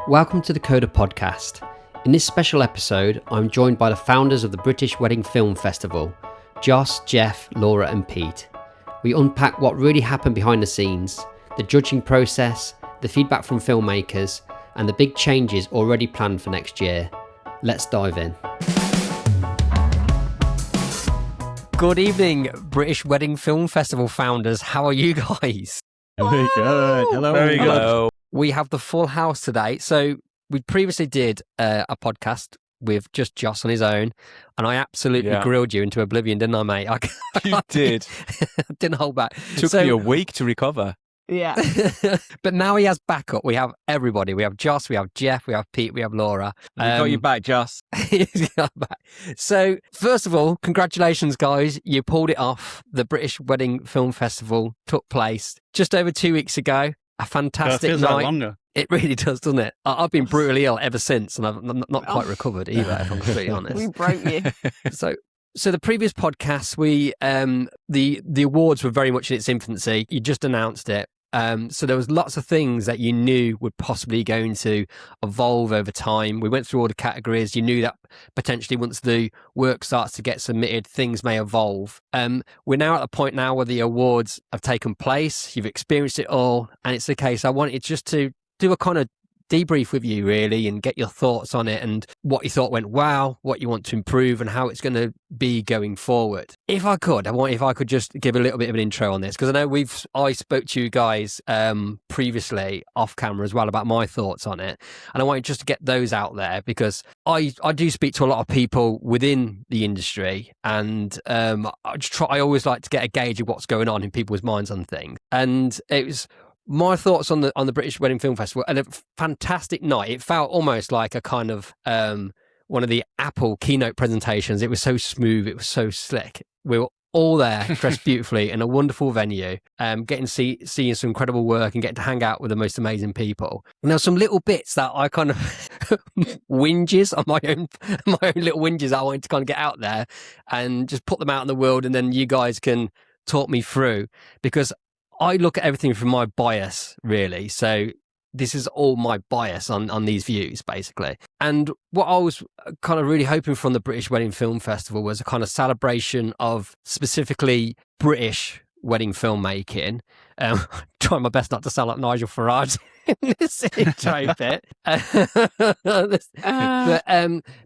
Welcome to the Coda podcast. In this special episode, I'm joined by the founders of the British Wedding Film Festival, Joce, Jeff, Laura and Pete. We unpack what really happened behind the scenes, the judging process, the feedback from filmmakers, and the big changes already planned for next year. Let's dive in. Good evening, British Wedding Film Festival founders. How are you guys? Very good. Hello. Very good. Hello. We have the full house today. So we previously did a podcast with just Joce on his own, and I absolutely grilled you into oblivion, didn't I, mate? You did. Didn't hold back. Took me a week to recover. Yeah. But now he has backup. We have everybody. We have Joce, we have Jeff, we have Pete, we have Laura. We got you back, Joce. He's got back. So, first of all, congratulations, guys. You pulled it off. The British Wedding Film Festival took place just over 2 weeks ago. A fantastic feels night. like longer. It really does, doesn't it? I've been brutally ill ever since, and I've not quite recovered either, if I'm completely honest. We broke you. So the previous podcast, we the awards were very much in its infancy. You just announced it. So there was lots of things that you knew would possibly going to evolve over time. We went through all the categories. You knew that potentially once the work starts to get submitted, things may evolve. We're now at the point now where the awards have taken place. You've experienced it all. And it's the case. I wanted just to do a kind of debrief with you really and get your thoughts on it and what you thought went well, what you want to improve and how it's going to be going forward. If I could just give a little bit of an intro on this, because I know I spoke to you guys previously off camera as well about my thoughts on it, and I wanted just to get those out there because I do speak to a lot of people within the industry, and I always like to get a gauge of what's going on in people's minds on things, and it was my thoughts on the British Wedding Film Festival, and a fantastic night. It felt almost like a kind of one of the Apple keynote presentations. It was so smooth, it was so slick. We were all there, dressed beautifully in a wonderful venue, getting seeing some incredible work and getting to hang out with the most amazing people. And there were some little bits that I kind of whinges on my own little whinges I wanted to kind of get out there and just put them out in the world, and then you guys can talk me through, because I look at everything from my bias, really. So this is all my bias on these views, basically. And what I was kind of really hoping from the British Wedding Film Festival was a kind of celebration of specifically British wedding filmmaking. Trying my best not to sound like Nigel Farage in this intro bit.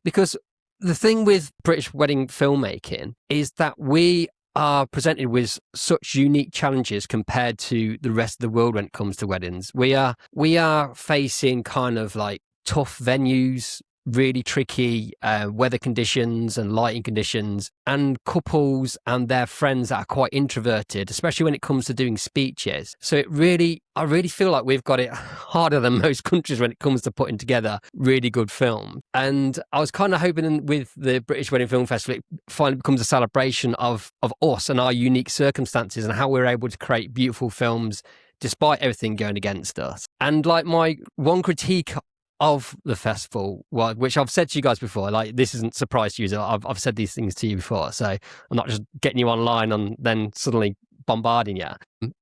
Because the thing with British wedding filmmaking is that we are presented with such unique challenges compared to the rest of the world when it comes to weddings. We are facing kind of like tough venues, really tricky weather conditions and lighting conditions, and couples and their friends that are quite introverted, especially when it comes to doing speeches. So I really feel like we've got it harder than most countries when it comes to putting together really good film. And I was kind of hoping with the British Wedding Film Festival, it finally becomes a celebration of us and our unique circumstances and how we're able to create beautiful films despite everything going against us. And like my one critique of the festival, which I've said to you guys before, like this isn't a surprise to you. I've said these things to you before, so I'm not just getting you online and then suddenly bombarding you.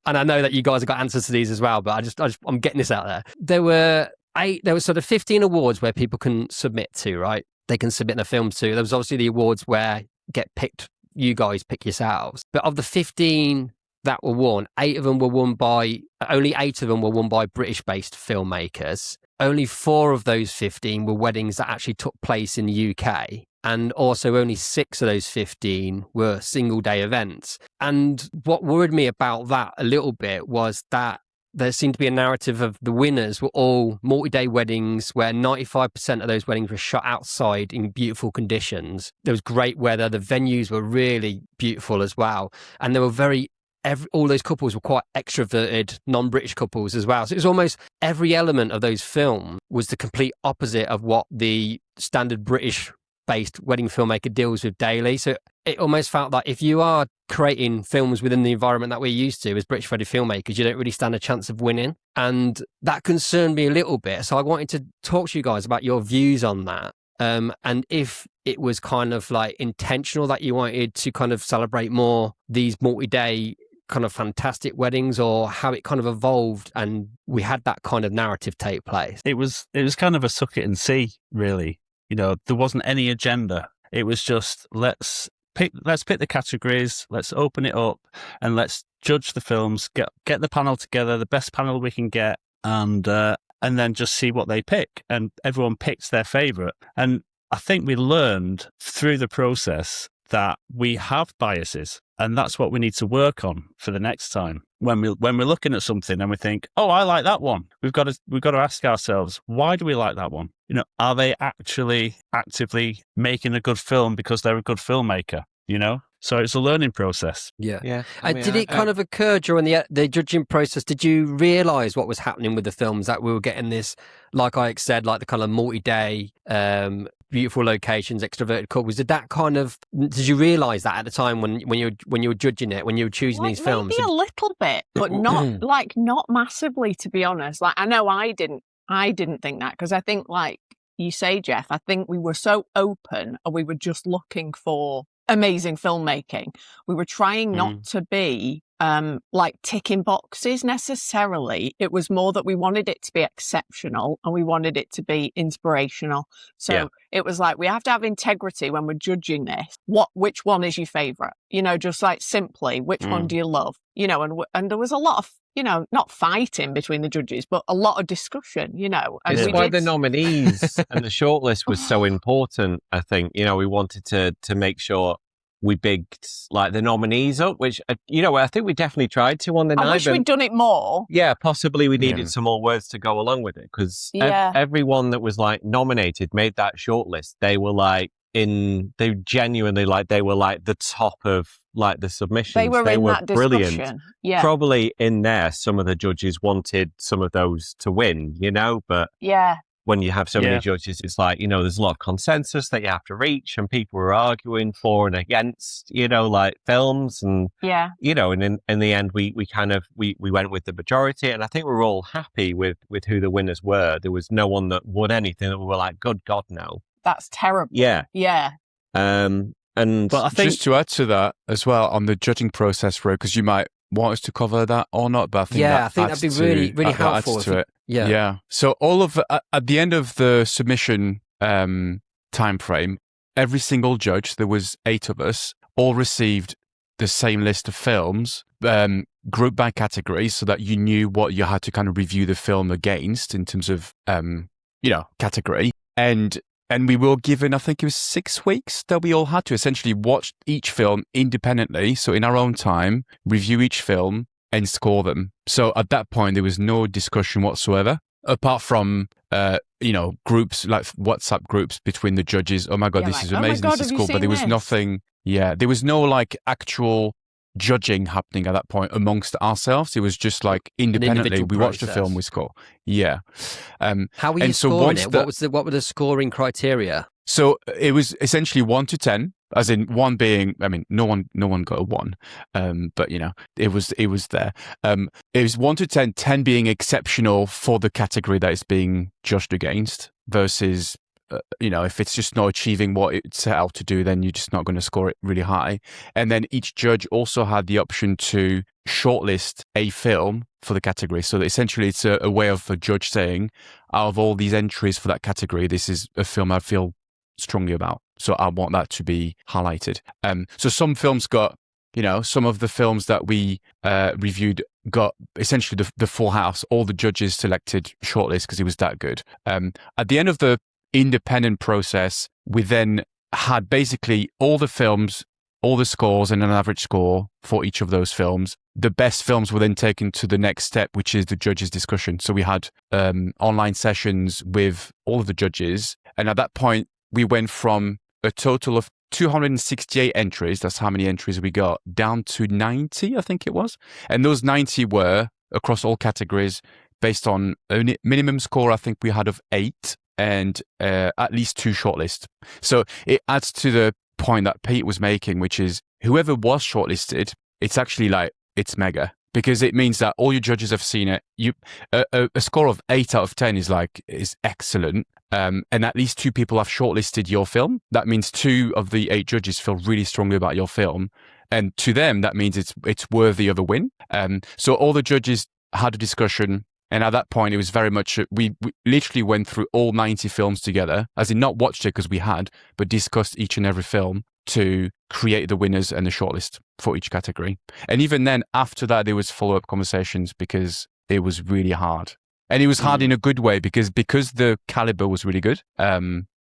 And I know that you guys have got answers to these as well, but I'm getting this out there. There were sort of 15 awards where people can submit to, right? They can submit their films to. There was obviously the awards where get picked, you guys pick yourselves. But of the 15 that were won, only 8 of them were won by British-based filmmakers. Only 4 of those 15 were weddings that actually took place in the UK. And also only 6 of those 15 were single-day events. And what worried me about that a little bit was that there seemed to be a narrative of the winners were all multi-day weddings where 95% of those weddings were shot outside in beautiful conditions. There was great weather. The venues were really beautiful as well. And they were all those couples were quite extroverted, non-British couples as well. So it was almost every element of those films was the complete opposite of what the standard British-based wedding filmmaker deals with daily. So it almost felt like if you are creating films within the environment that we're used to as British wedding filmmakers, you don't really stand a chance of winning. And that concerned me a little bit. So I wanted to talk to you guys about your views on that. And if it was kind of like intentional that you wanted to kind of celebrate more these multi-day kind of fantastic weddings, or how it kind of evolved and we had that kind of narrative take place? It was kind of a suck it and see, really. There wasn't any agenda. It was just let's pick the categories, let's open it up, and let's judge the films. Get the panel together, the best panel we can get, and then just see what they pick. And everyone picked their favourite. And I think we learned through the process that we have biases, and that's what we need to work on for the next time. When we're looking at something and we think, oh, I like that one, we've got to ask ourselves, why do we like that one? Are they actually actively making a good film because they're a good filmmaker? So it's a learning process. Yeah. Did it kind of occur during the judging process? Did you realise what was happening with the films, that we were getting this, like I said, like the kind of multi-day, beautiful locations, extroverted couples? Did you realise that at the time when you were judging it, when you were choosing these films? Maybe a little bit, but not massively, to be honest. Like, I know I didn't think that, because I think, like you say, Jeff, I think we were so open, and we were just looking for amazing filmmaking. We were trying not to be like ticking boxes necessarily. It was more that we wanted it to be exceptional and we wanted it to be inspirational. So it was like, we have to have integrity when we're judging this. Which one is your favorite? Just like simply, which one do you love? And there was a lot of, not fighting between the judges, but a lot of discussion, And it's why the nominees and the shortlist was so important. I think, we wanted to make sure we bigged like the nominees up, which, I think we definitely tried to on the night. I wish we'd done it more. Yeah, possibly we needed some more words to go along with it, because everyone that was like nominated made that shortlist. They were like they genuinely they were like the top of like the submissions. They were that brilliant. Discussion. Yeah. Probably in there, some of the judges wanted some of those to win, but when you have so many judges, it's like, there's a lot of consensus that you have to reach, and people were arguing for and against, like films, and and in the end we went with the majority, and I think we were all happy with who the winners were. There was no one that won anything that we were like, good God, no. That's terrible. Yeah. But I think, just to add to that as well on the judging process, Ro, because you might want us to cover that or not, but I think I think that'd be really, really helpful to it. Yeah. So at the end of the submission time frame, every single judge, there was 8 of us, all received the same list of films, grouped by categories, so that you knew what you had to kind of review the film against in terms of category. And we were given, I think it was 6 weeks that we all had to essentially watch each film independently. So in our own time, review each film and score them. So at that point, there was no discussion whatsoever, apart from, groups, like WhatsApp groups between the judges. Oh my God, this is amazing. This is cool. But there was nothing. Yeah, there was no like actual judging happening at that point amongst ourselves. It was just like independently. We watched the film, we score. Yeah. How were you scoring it? What were the scoring criteria? So it was essentially 1 to 10, as in 1 being, I mean, no one got a 1, but it was there. It was 1 to 10, 10 being exceptional for the category that it's being judged against, versus if it's just not achieving what it set out to do, then you're just not going to score it really high. And then each judge also had the option to shortlist a film for the category. So essentially it's a way of a judge saying, out of all these entries for that category, this is a film I feel strongly about. So I want that to be highlighted. So some films got, some of the films that we reviewed got essentially the full house. All the judges selected shortlist because it was that good. At the end of the independent process, we then had basically all the films, all the scores, and an average score for each of those films. The best films were then taken to the next step, which is the judges' discussion. So we had online sessions with all of the judges, and at that point we went from a total of 268 entries, that's how many entries we got, down to 90, I think it was. And those 90 were across all categories based on a minimum score, I think we had, of 8, and at least 2 shortlists. So it adds to the point that Pete was making, which is whoever was shortlisted, it's actually like, it's mega, because it means that all your judges have seen it. A score of 8 out of 10 is excellent. And at least 2 people have shortlisted your film. That means 2 of the 8 judges feel really strongly about your film. And to them, that means it's worthy of a win. So all the judges had a discussion. And at that point, it was very much, we literally went through all 90 films together, as in not watched it because we had, but discussed each and every film to create the winners and the shortlist for each category. And even then, after that, there was follow-up conversations because it was really hard. And it was hard in a good way because the caliber was really good.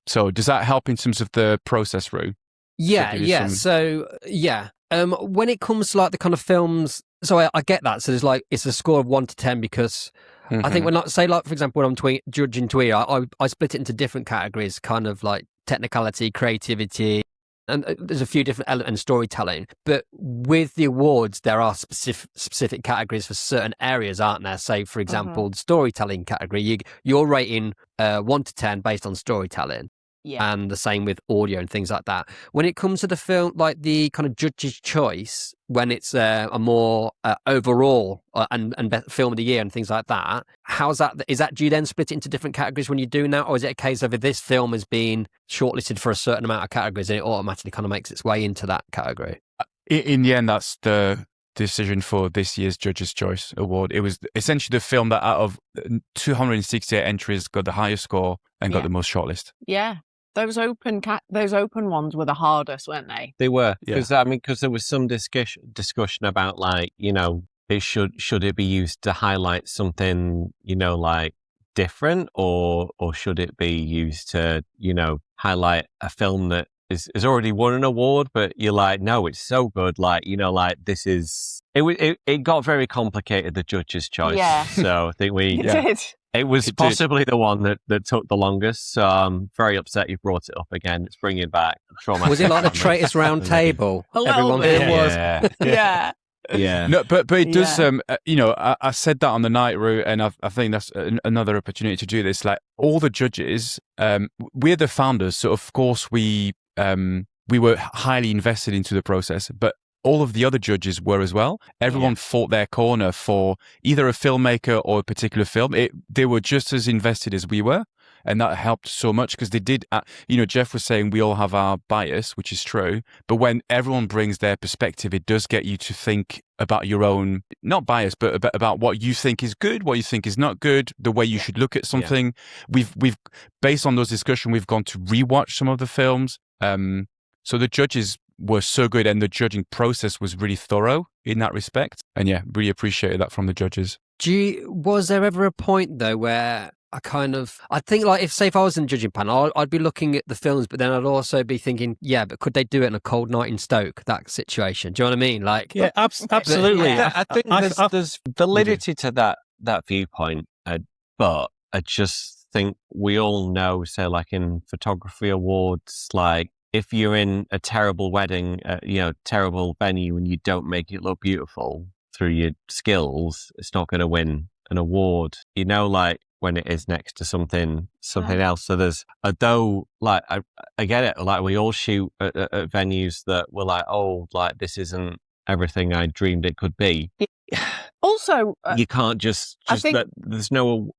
So does that help in terms of the process, Roo? Yeah. So, yeah. When it comes to like the kind of films, so I get that. So there's like, it's a score of 1 to 10 because I think when I say, like, for example, when I'm judging Tweet, I split it into different categories, kind of like technicality, creativity, and there's a few different elements and storytelling. But with the awards, there are specific categories for certain areas, aren't there? Say, for example, the storytelling category, you're rating 1 to 10 based on storytelling. Yeah. And the same with audio and things like that. When it comes to the film, like the kind of judge's choice, when it's a more overall and film of the year and things like that, how's that? Do you then split it into different categories when you're doing that? Or is it a case of if this film has been shortlisted for a certain amount of categories and it automatically kind of makes its way into that category? In the end, that's the decision for this year's Judge's Choice Award. It was essentially the film that out of 268 entries got the highest score and got the most shortlist. Yeah. Those open ones were the hardest, weren't they? They were, because there was some discussion about, like, you know, should it be used to highlight something, you know, like different, or should it be used to, you know, highlight a film that is already won an award, but you're like, no, it's so good, like, you know, like this is it got very complicated, the Judge's Choice. Yeah. So I think we did. It was possibly the one that took the longest, so I'm very upset you brought it up again. It's bringing back trauma. Was it like the Traitors Round Table? Everyone was. Yeah. Yeah. No, but it does, you know, I said that on the night, Roo, and I think that's another opportunity to do this. Like, all the judges, we're the founders, so of course we were highly invested into the process, but all of the other judges were as well. Everyone fought their corner for either a filmmaker or a particular film. They were just as invested as we were. And that helped so much because they did, you know, Jeff was saying we all have our bias, which is true. But when everyone brings their perspective, it does get you to think about your own, not bias, but about what you think is good, what you think is not good, the way you should look at something. We've based on those discussions, we've gone to rewatch some of the films. So the judges were so good and the judging process was really thorough in that respect. And yeah, really appreciated that from the judges. Was there ever a point though where I think like if I was in the judging panel, I'd be looking at the films, but then I'd also be thinking, yeah, but could they do it on a cold night in Stoke, that situation? Do you know what I mean? Like, yeah, absolutely. I think there's validity to that viewpoint, but I just think we all know, say like in photography awards, like, if you're in a terrible wedding, terrible venue, and you don't make it look beautiful through your skills, it's not going to win an award. You know, like when it is next to something else. So there's, although, like, I get it. Like, we all shoot at venues that we're like, oh, like this isn't everything I dreamed it could be. Also, you can't just that. There's no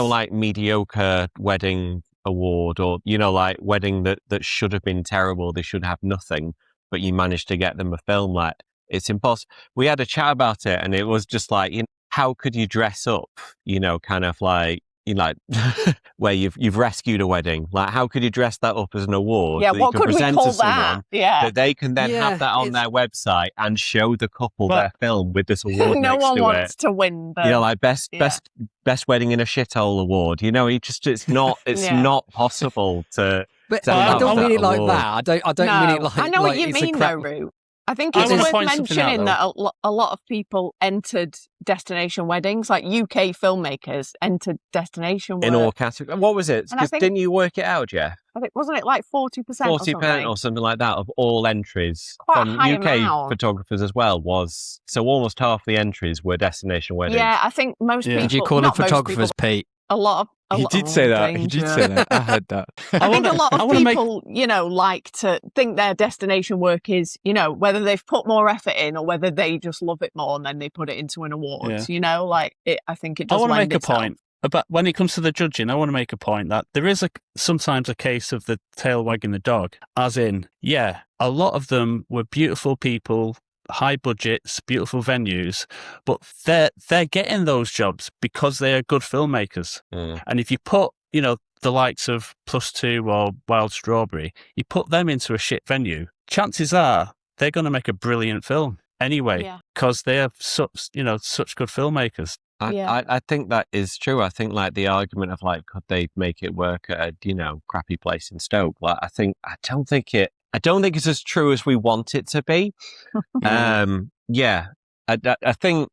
like mediocre wedding award, or, you know, like wedding that should have been terrible, they should have nothing, but you managed to get them a film. Like, it's impossible. We had a chat about it and it was just like, you know, how could you dress up, you know, kind of like, you know, like where you've rescued a wedding, like how could you dress that up as an award? Yeah, what could we call that? Yeah, that they can then have that on their website and show the couple their film with this award. No next one to wants to win the, you know, like best wedding in a shithole award. You know, it's not possible to. But I don't mean it like that. I don't mean it like. I know like what you mean, though, Roo. I think it's worth mentioning that a lot of people entered destination weddings, like UK filmmakers entered destination work. In all categories. What was it? Because didn't you work it out, Jeff? I think, wasn't it like 40%? 40% or something like that of all entries quite from high UK amount. Photographers as well. So almost half the entries were destination weddings. Yeah, I think most people. Did you call them photographers, Pete? A lot of. He did say that. I heard that. I think a lot of people, you know, like to think their destination work is, you know, whether they've put more effort in or whether they just love it more and then they put it into an award. Yeah. You know, like I think it does. I want to make itself. a point. But when it comes to the judging, I want to make a point that there is sometimes a case of the tail wagging the dog, as in, yeah, a lot of them were beautiful people, high budgets, beautiful venues, but they're getting those jobs because they are good filmmakers. And if you put, the likes of Plus Two or Wild Strawberry, you put them into a shit venue, chances are they're going to make a brilliant film anyway, because they are such good filmmakers. I think that is true. I think like the argument of like, could they make it work at a, crappy place in Stoke? Like, I don't think it's as true as we want it to be. I think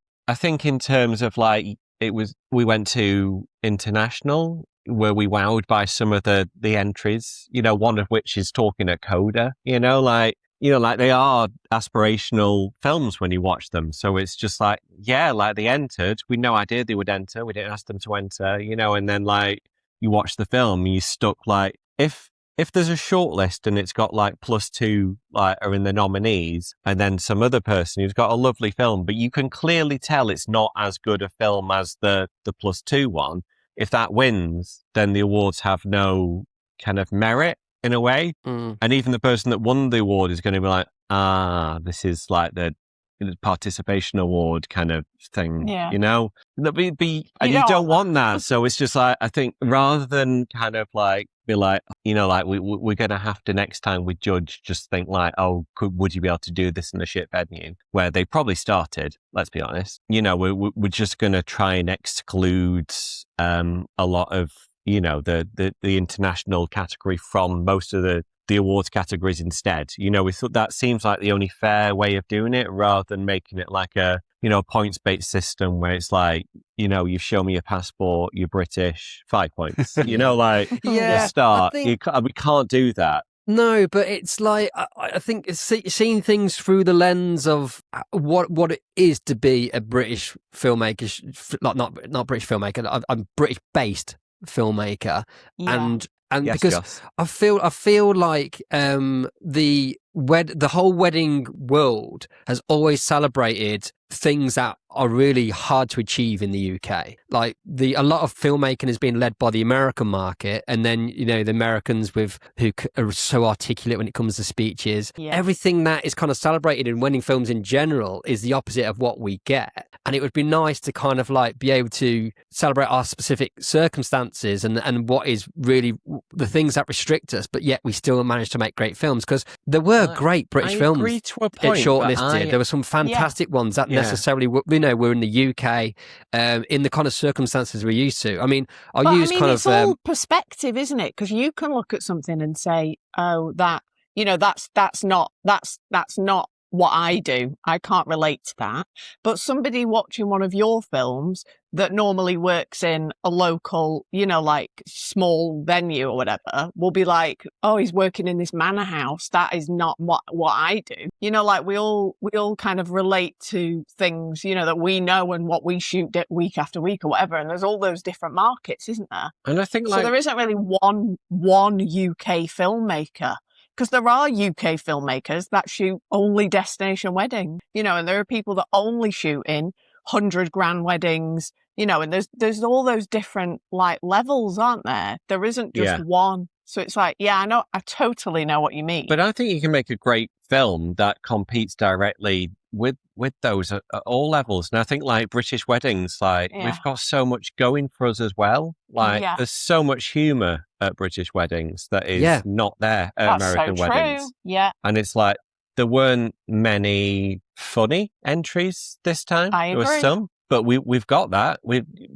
in terms of like, we went to international where we wowed by some of the entries, one of which is talking at Coda, like they are aspirational films when you watch them. So it's just like, like they entered. We had no idea they would enter. We didn't ask them to enter, and then like you watch the film and you stuck like, if there's a shortlist and it's got like Plus Two like are in the nominees and then some other person who's got a lovely film, but you can clearly tell it's not as good a film as the Plus Two one. If that wins, then the awards have no kind of merit in a way. And even the person that won the award is going to be like, this is like the participation award kind of thing, and you don't want that. So it's just like, I think rather than kind of like be like, like we're going to have to next time we judge, just think like, would you be able to do this in a shit venue where they probably started? Let's be honest. We're just going to try and exclude a lot of the international category from most of the awards categories instead. We thought that seems like the only fair way of doing it, rather than making it like a points-based system where it's like, you show me your passport, you're British, 5 points. Like you start. We can't do that. No, but it's like, I think it's seeing things through the lens of what it is to be a British filmmaker, not British filmmaker, I'm British-based filmmaker, and yes, because Joce. I feel like the whole wedding world has always celebrated things that are really hard to achieve in the UK. Like a lot of filmmaking has been led by the American market, and then the Americans who are so articulate when it comes to speeches. Everything that is kind of celebrated in wedding films in general is the opposite of what we get. And it would be nice to kind of like be able to celebrate our specific circumstances and what is really the things that restrict us, but yet we still manage to make great films, because there were great British films shortlisted. There were some fantastic ones that necessarily were in the UK, in the kind of circumstances we're used to. I mean, it's all perspective, isn't it? Because you can look at something and say, oh, that's not what I do. I can't relate to that. But somebody watching one of your films that normally works in a local, like small venue or whatever, will be like, oh, he's working in this manor house. That is not what I do. Like we all kind of relate to things, that we know and what we shoot week after week or whatever. And there's all those different markets, isn't there? And I think so there isn't really one UK filmmaker. Because there are UK filmmakers that shoot only destination wedding, and there are people that only shoot in 100,000 weddings, and there's all those different like levels, aren't there? There isn't just one. So it's like, I totally know what you mean. But I think you can make a great film that competes directly with those at all levels. And I think like British weddings, like we've got so much going for us as well. Like there's so much humour at British weddings that is not there at American weddings. True. Yeah. And it's like there weren't many funny entries this time. I agree. There were some, but we've got that.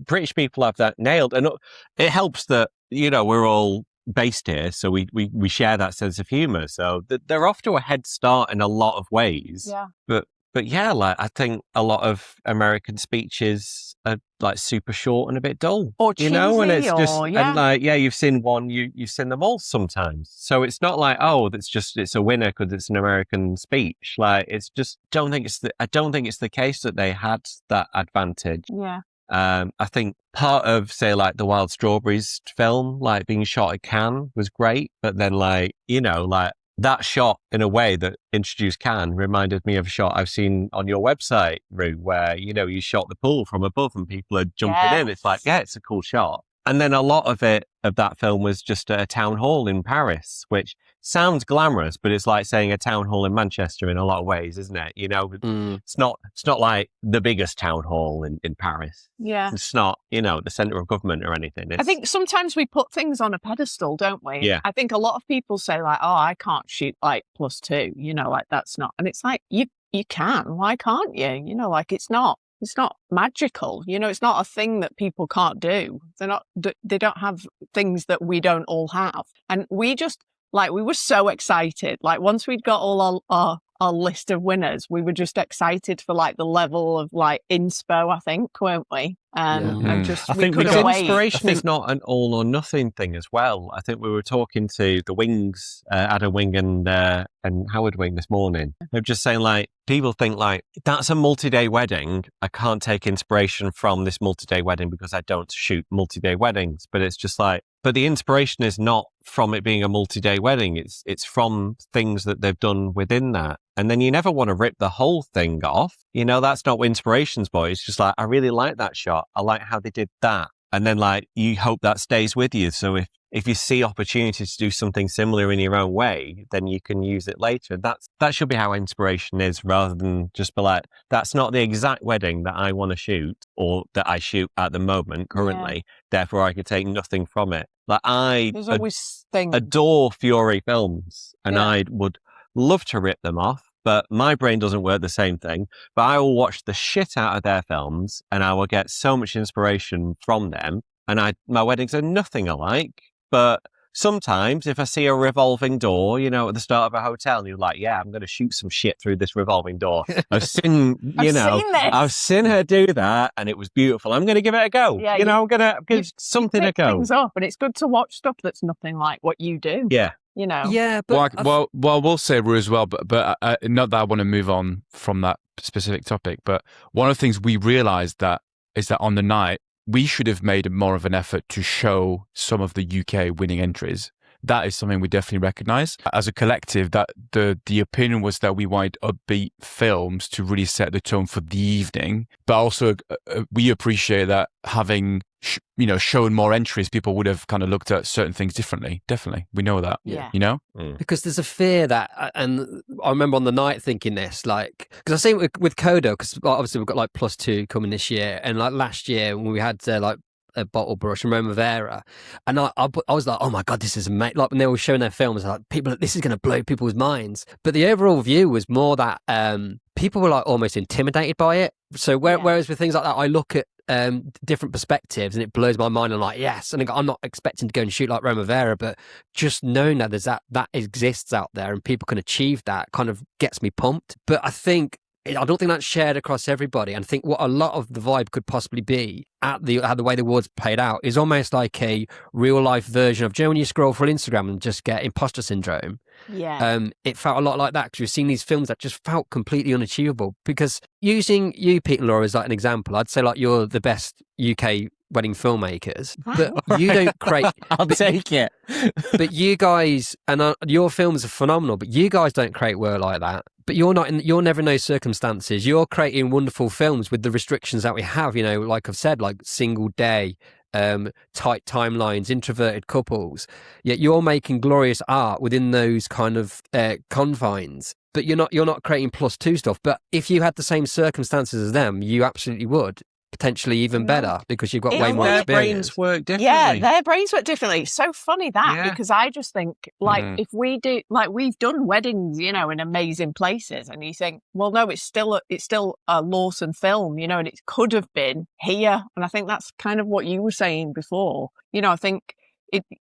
British people have that nailed, and it helps that we're all based here, so we share that sense of humor, so they're off to a head start in a lot of ways. But like I think a lot of American speeches are like super short and a bit dull, or cheesy, and it's just and like you've seen one, you've seen them all sometimes, so it's not like it's a winner because it's an American speech. Like it's just I don't think it's the case that they had that advantage. I think part of, say, like the Wild Strawberries film, like being shot at Cannes was great, but then like that shot, in a way that introduced Can, reminded me of a shot I've seen on your website, Roo, where, you know, you shot the pool from above and people are jumping in. It's like, yeah, it's a cool shot. And then a lot of that film was just a town hall in Paris, which sounds glamorous, but it's like saying a town hall in Manchester in a lot of ways, isn't it? You know, it's not like the biggest town hall in Paris. Yeah. It's not, you know, the centre of government or anything. I think sometimes we put things on a pedestal, don't we? Yeah. I think a lot of people say like, oh, I can't shoot like +2, you know, like that's not, and it's like, you can, why can't you? You know, like it's not magical, you know, it's not a thing that people can't do. They don't have things that we don't all have. And we just, like, we were so excited. Like once we'd got all our list of winners, we were just excited for like the level of like inspo, I think, weren't we? And just, I think because inspiration is not an all or nothing thing as well. I think we were talking to the Wings, Adam Wing and Howard Wing this morning. They're just saying like, people think like, that's a multi-day wedding. I can't take inspiration from this multi-day wedding because I don't shoot multi-day weddings. But it's just like, but the inspiration is not from it being a multi-day wedding. It's from things that they've done within that. And then you never want to rip the whole thing off. You know, that's not what inspiration's for. It's just like, I really like that shot. I like how they did that. And then like, you hope that stays with you. So if you see opportunities to do something similar in your own way, then you can use it later. That should be how inspiration is, rather than just be like, that's not the exact wedding that I want to shoot or that I shoot at the moment currently. Therefore, I can take nothing from it. Like There's always things. adore Fury films and I would love to rip them off, but my brain doesn't work the same thing. But I will watch the shit out of their films and I will get so much inspiration from them. And my weddings are nothing alike, but sometimes if I see a revolving door, you know, at the start of a hotel, and you're like, yeah, I'm going to shoot some shit through this revolving door. I've seen her do that and it was beautiful. I'm going to give it a go. Yeah, you know, I'm going to give something a go. Things up, and it's good to watch stuff that's nothing like what you do. Yeah. You know. Yeah, but well, we'll say Roo as well, but not that I want to move on from that specific topic. But one of the things we realised is that on the night we should have made more of an effort to show some of the UK winning entries. That is something we definitely recognise as a collective. That the opinion was that we wanted upbeat films to really set the tone for the evening, but also we appreciate that having shown more entries, people would have kind of looked at certain things differently. Definitely, we know that. Yeah. You know, because there's a fear that, and I remember on the night thinking this, like, because I say with Kodo, because obviously we've got like +2 coming this year, and like last year when we had like a Bottle Brush and Primavera, and I was like, oh my god, this is amazing. Like when they were showing their films, like, this is going to blow people's minds. But the overall view was more that people were like almost intimidated by it. So whereas with things like that, I look at different perspectives and it blows my mind. I'm like, yes, and I'm not expecting to go and shoot like Primavera, but just knowing that there's that exists out there and people can achieve that kind of gets me pumped. But I don't think that's shared across everybody. And I think what a lot of the vibe could possibly be at the way the awards played out is almost like a real life version of, when you scroll through Instagram and just get imposter syndrome. Yeah. It felt a lot like that because we've seen these films that just felt completely unachievable. Because using you, Pete and Laura, as like an example, I'd say like you're the best UK wedding filmmakers, but you don't create. I'll take it. But you guys, and your films are phenomenal, but you guys don't create work like that. But you're never in those circumstances. You're creating wonderful films with the restrictions that we have, you know, like I've said, like single day, tight timelines, introverted couples. Yet you're making glorious art within those kind of confines. But you're not creating +2 stuff. But if you had the same circumstances as them, you absolutely would. Potentially even better because you've got way more experience. Their brains work differently. Yeah, their brains work differently. So funny that, because I just think, like, if we do, like, we've done weddings, you know, in amazing places, and you think, well, no, it's still a Lawson film, you know, and it could have been here. And I think that's kind of what you were saying before. You know, I think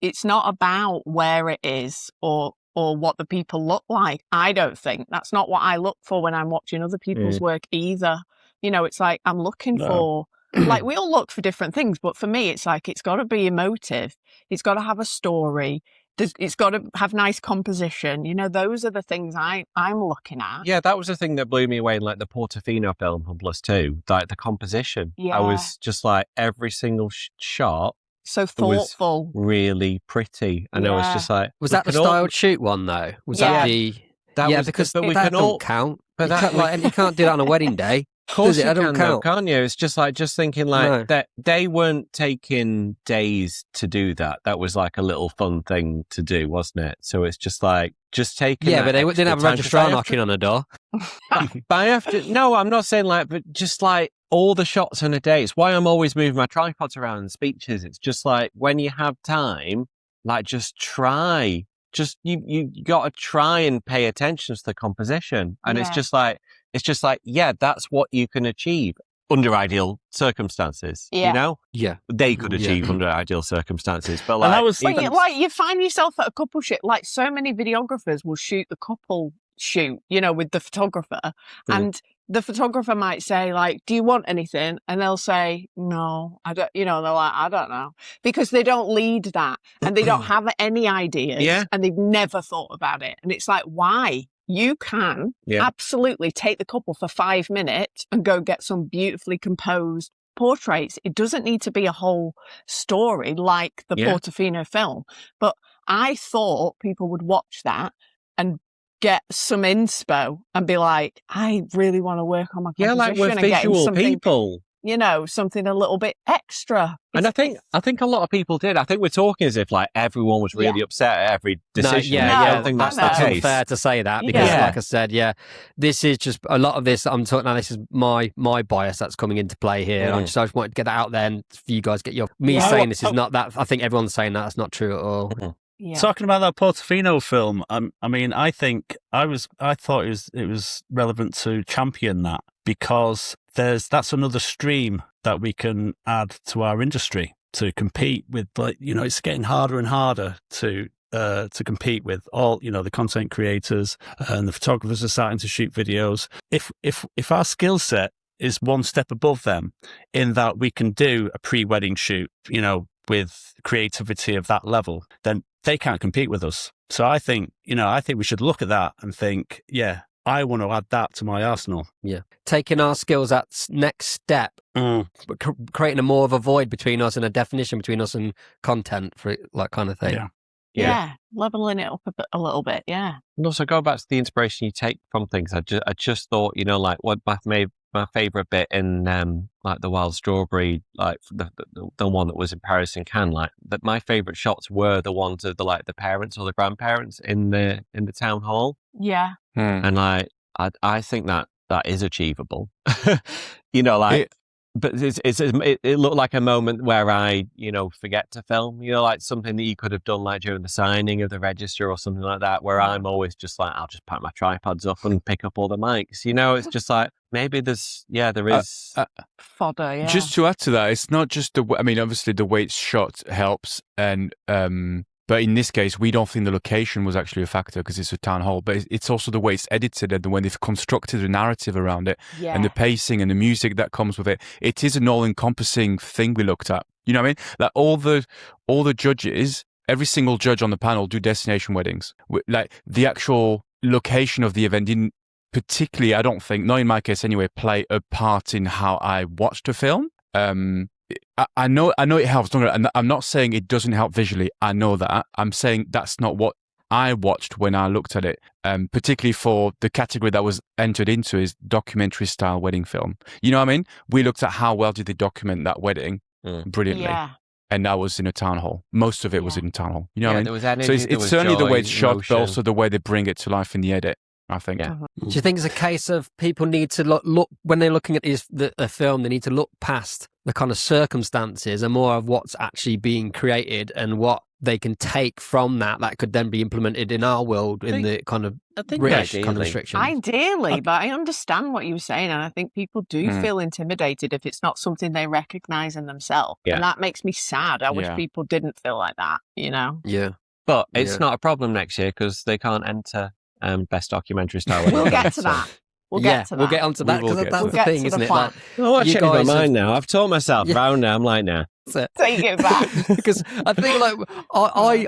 it's not about where it is or what the people look like. I don't think that's not what I look for when I'm watching other people's work either. You know, it's like I'm looking for, like, we all look for different things, but for me, it's like it's got to be emotive. It's got to have a story. It's got to have nice composition. You know, those are the things I'm looking at. Yeah, that was the thing that blew me away in like the Portofino film from +2, like the composition. Yeah. I was just like, every single shot So thoughtful. Really pretty. And I was just like... Was that the styled shoot one, though? Was that the... Because that don't count. But you can't do that on a wedding day. Of course you can, though, can't you? It's just thinking that they weren't taking days to do that. That was like a little fun thing to do, wasn't it? So it's just taking. Yeah, but they didn't have a registrar knocking on the door. No, I'm not saying but just all the shots in a day. It's why I'm always moving my tripods around in speeches. It's just when you have time, just try. Just you got to try and pay attention to the composition, and it's just that's what you can achieve under ideal circumstances. You know, they could achieve under ideal circumstances, but you find yourself at a couple shoot. So many videographers will shoot the couple shoot, with the photographer, and the photographer might say, do you want anything? And they'll say, no, I don't, they're like, I don't know. Because they don't lead that and they don't have any ideas and they've never thought about it. And it's why? You can absolutely take the couple for 5 minutes and go get some beautifully composed portraits. It doesn't need to be a whole story like the Portofino film. But I thought people would watch that and get some inspo and be like, I really want to work on my composition. We're visual people. Something a little bit extra. And I think a lot of people did. I think we're talking as if everyone was really upset at every decision. I don't think that's the that's case. Unfair to say that because, like I said, this is just a lot of this. I'm talking now. This is my bias that's coming into play here. I just wanted to get that out there and for you guys get your saying this is not that. I think everyone's saying that's not true at all. Yeah. Talking about that Portofino film, I thought it was relevant to champion that because that's another stream that we can add to our industry to compete with. It's getting harder and harder to compete with all the content creators and the photographers are starting to shoot videos. If our skill set is one step above them, in that we can do a pre-wedding shoot, with creativity of that level, then they can't compete with us. So I think we should look at that and think, I want to add that to my arsenal. Yeah. Taking our skills that next step, creating a more of a void between us and a definition between us and content for that kind of thing. Yeah. Leveling it up a little bit. Yeah. And also go back to the inspiration you take from things. I just thought, what my favorite bit in the Wild Strawberry, the one that was in Paris and Cannes, that my favorite shots were the ones of the parents or the grandparents in the town hall. Yeah. And I think that is achievable. But it looked like a moment where I forget to film, something that you could have done during the signing of the register or something like that, where I'm always just I'll just pack my tripods up and pick up all the mics. It's just maybe there is fodder. Yeah. Just to add to that, it's not just obviously the way it's shot helps, and but in this case, we don't think the location was actually a factor because it's a town hall. But it's also the way it's edited and the way they've constructed the narrative around it, and the pacing and the music that comes with it. It is an all-encompassing thing we looked at. You know what I mean? All the judges, every single judge on the panel do destination weddings. The actual location of the event didn't particularly, I don't think, not in my case anyway, play a part in how I watched the film. I know it helps. I'm not saying it doesn't help visually. I know that. I'm saying that's not what I watched when I looked at it, particularly for the category that was entered into is documentary style wedding film. You know what I mean? We looked at how well did they document that wedding brilliantly. Yeah. And that was in a town hall. Most of it was in a town hall. You know what I mean? There was energy, so it's certainly joy, the way it's shot, emotion. but also the way they bring it to life in the edit, I think. Yeah. Do you think it's a case of people need to look when they're looking at the film, they need to look past the kind of circumstances and more of what's actually being created and what they can take from that could then be implemented in our world in the kind of British kind of restrictions? Ideally, but I understand what you were saying, and I think people do feel intimidated if it's not something they recognise in themselves. Yeah. And that makes me sad. I wish people didn't feel like that, Yeah. But it's not a problem next year because they can't enter Best Documentary Style. We'll get to that. We'll get onto that because that's the thing, isn't it? I'm changing my mind now. I've told myself round now. I'm like, nah. Take it back. Because I think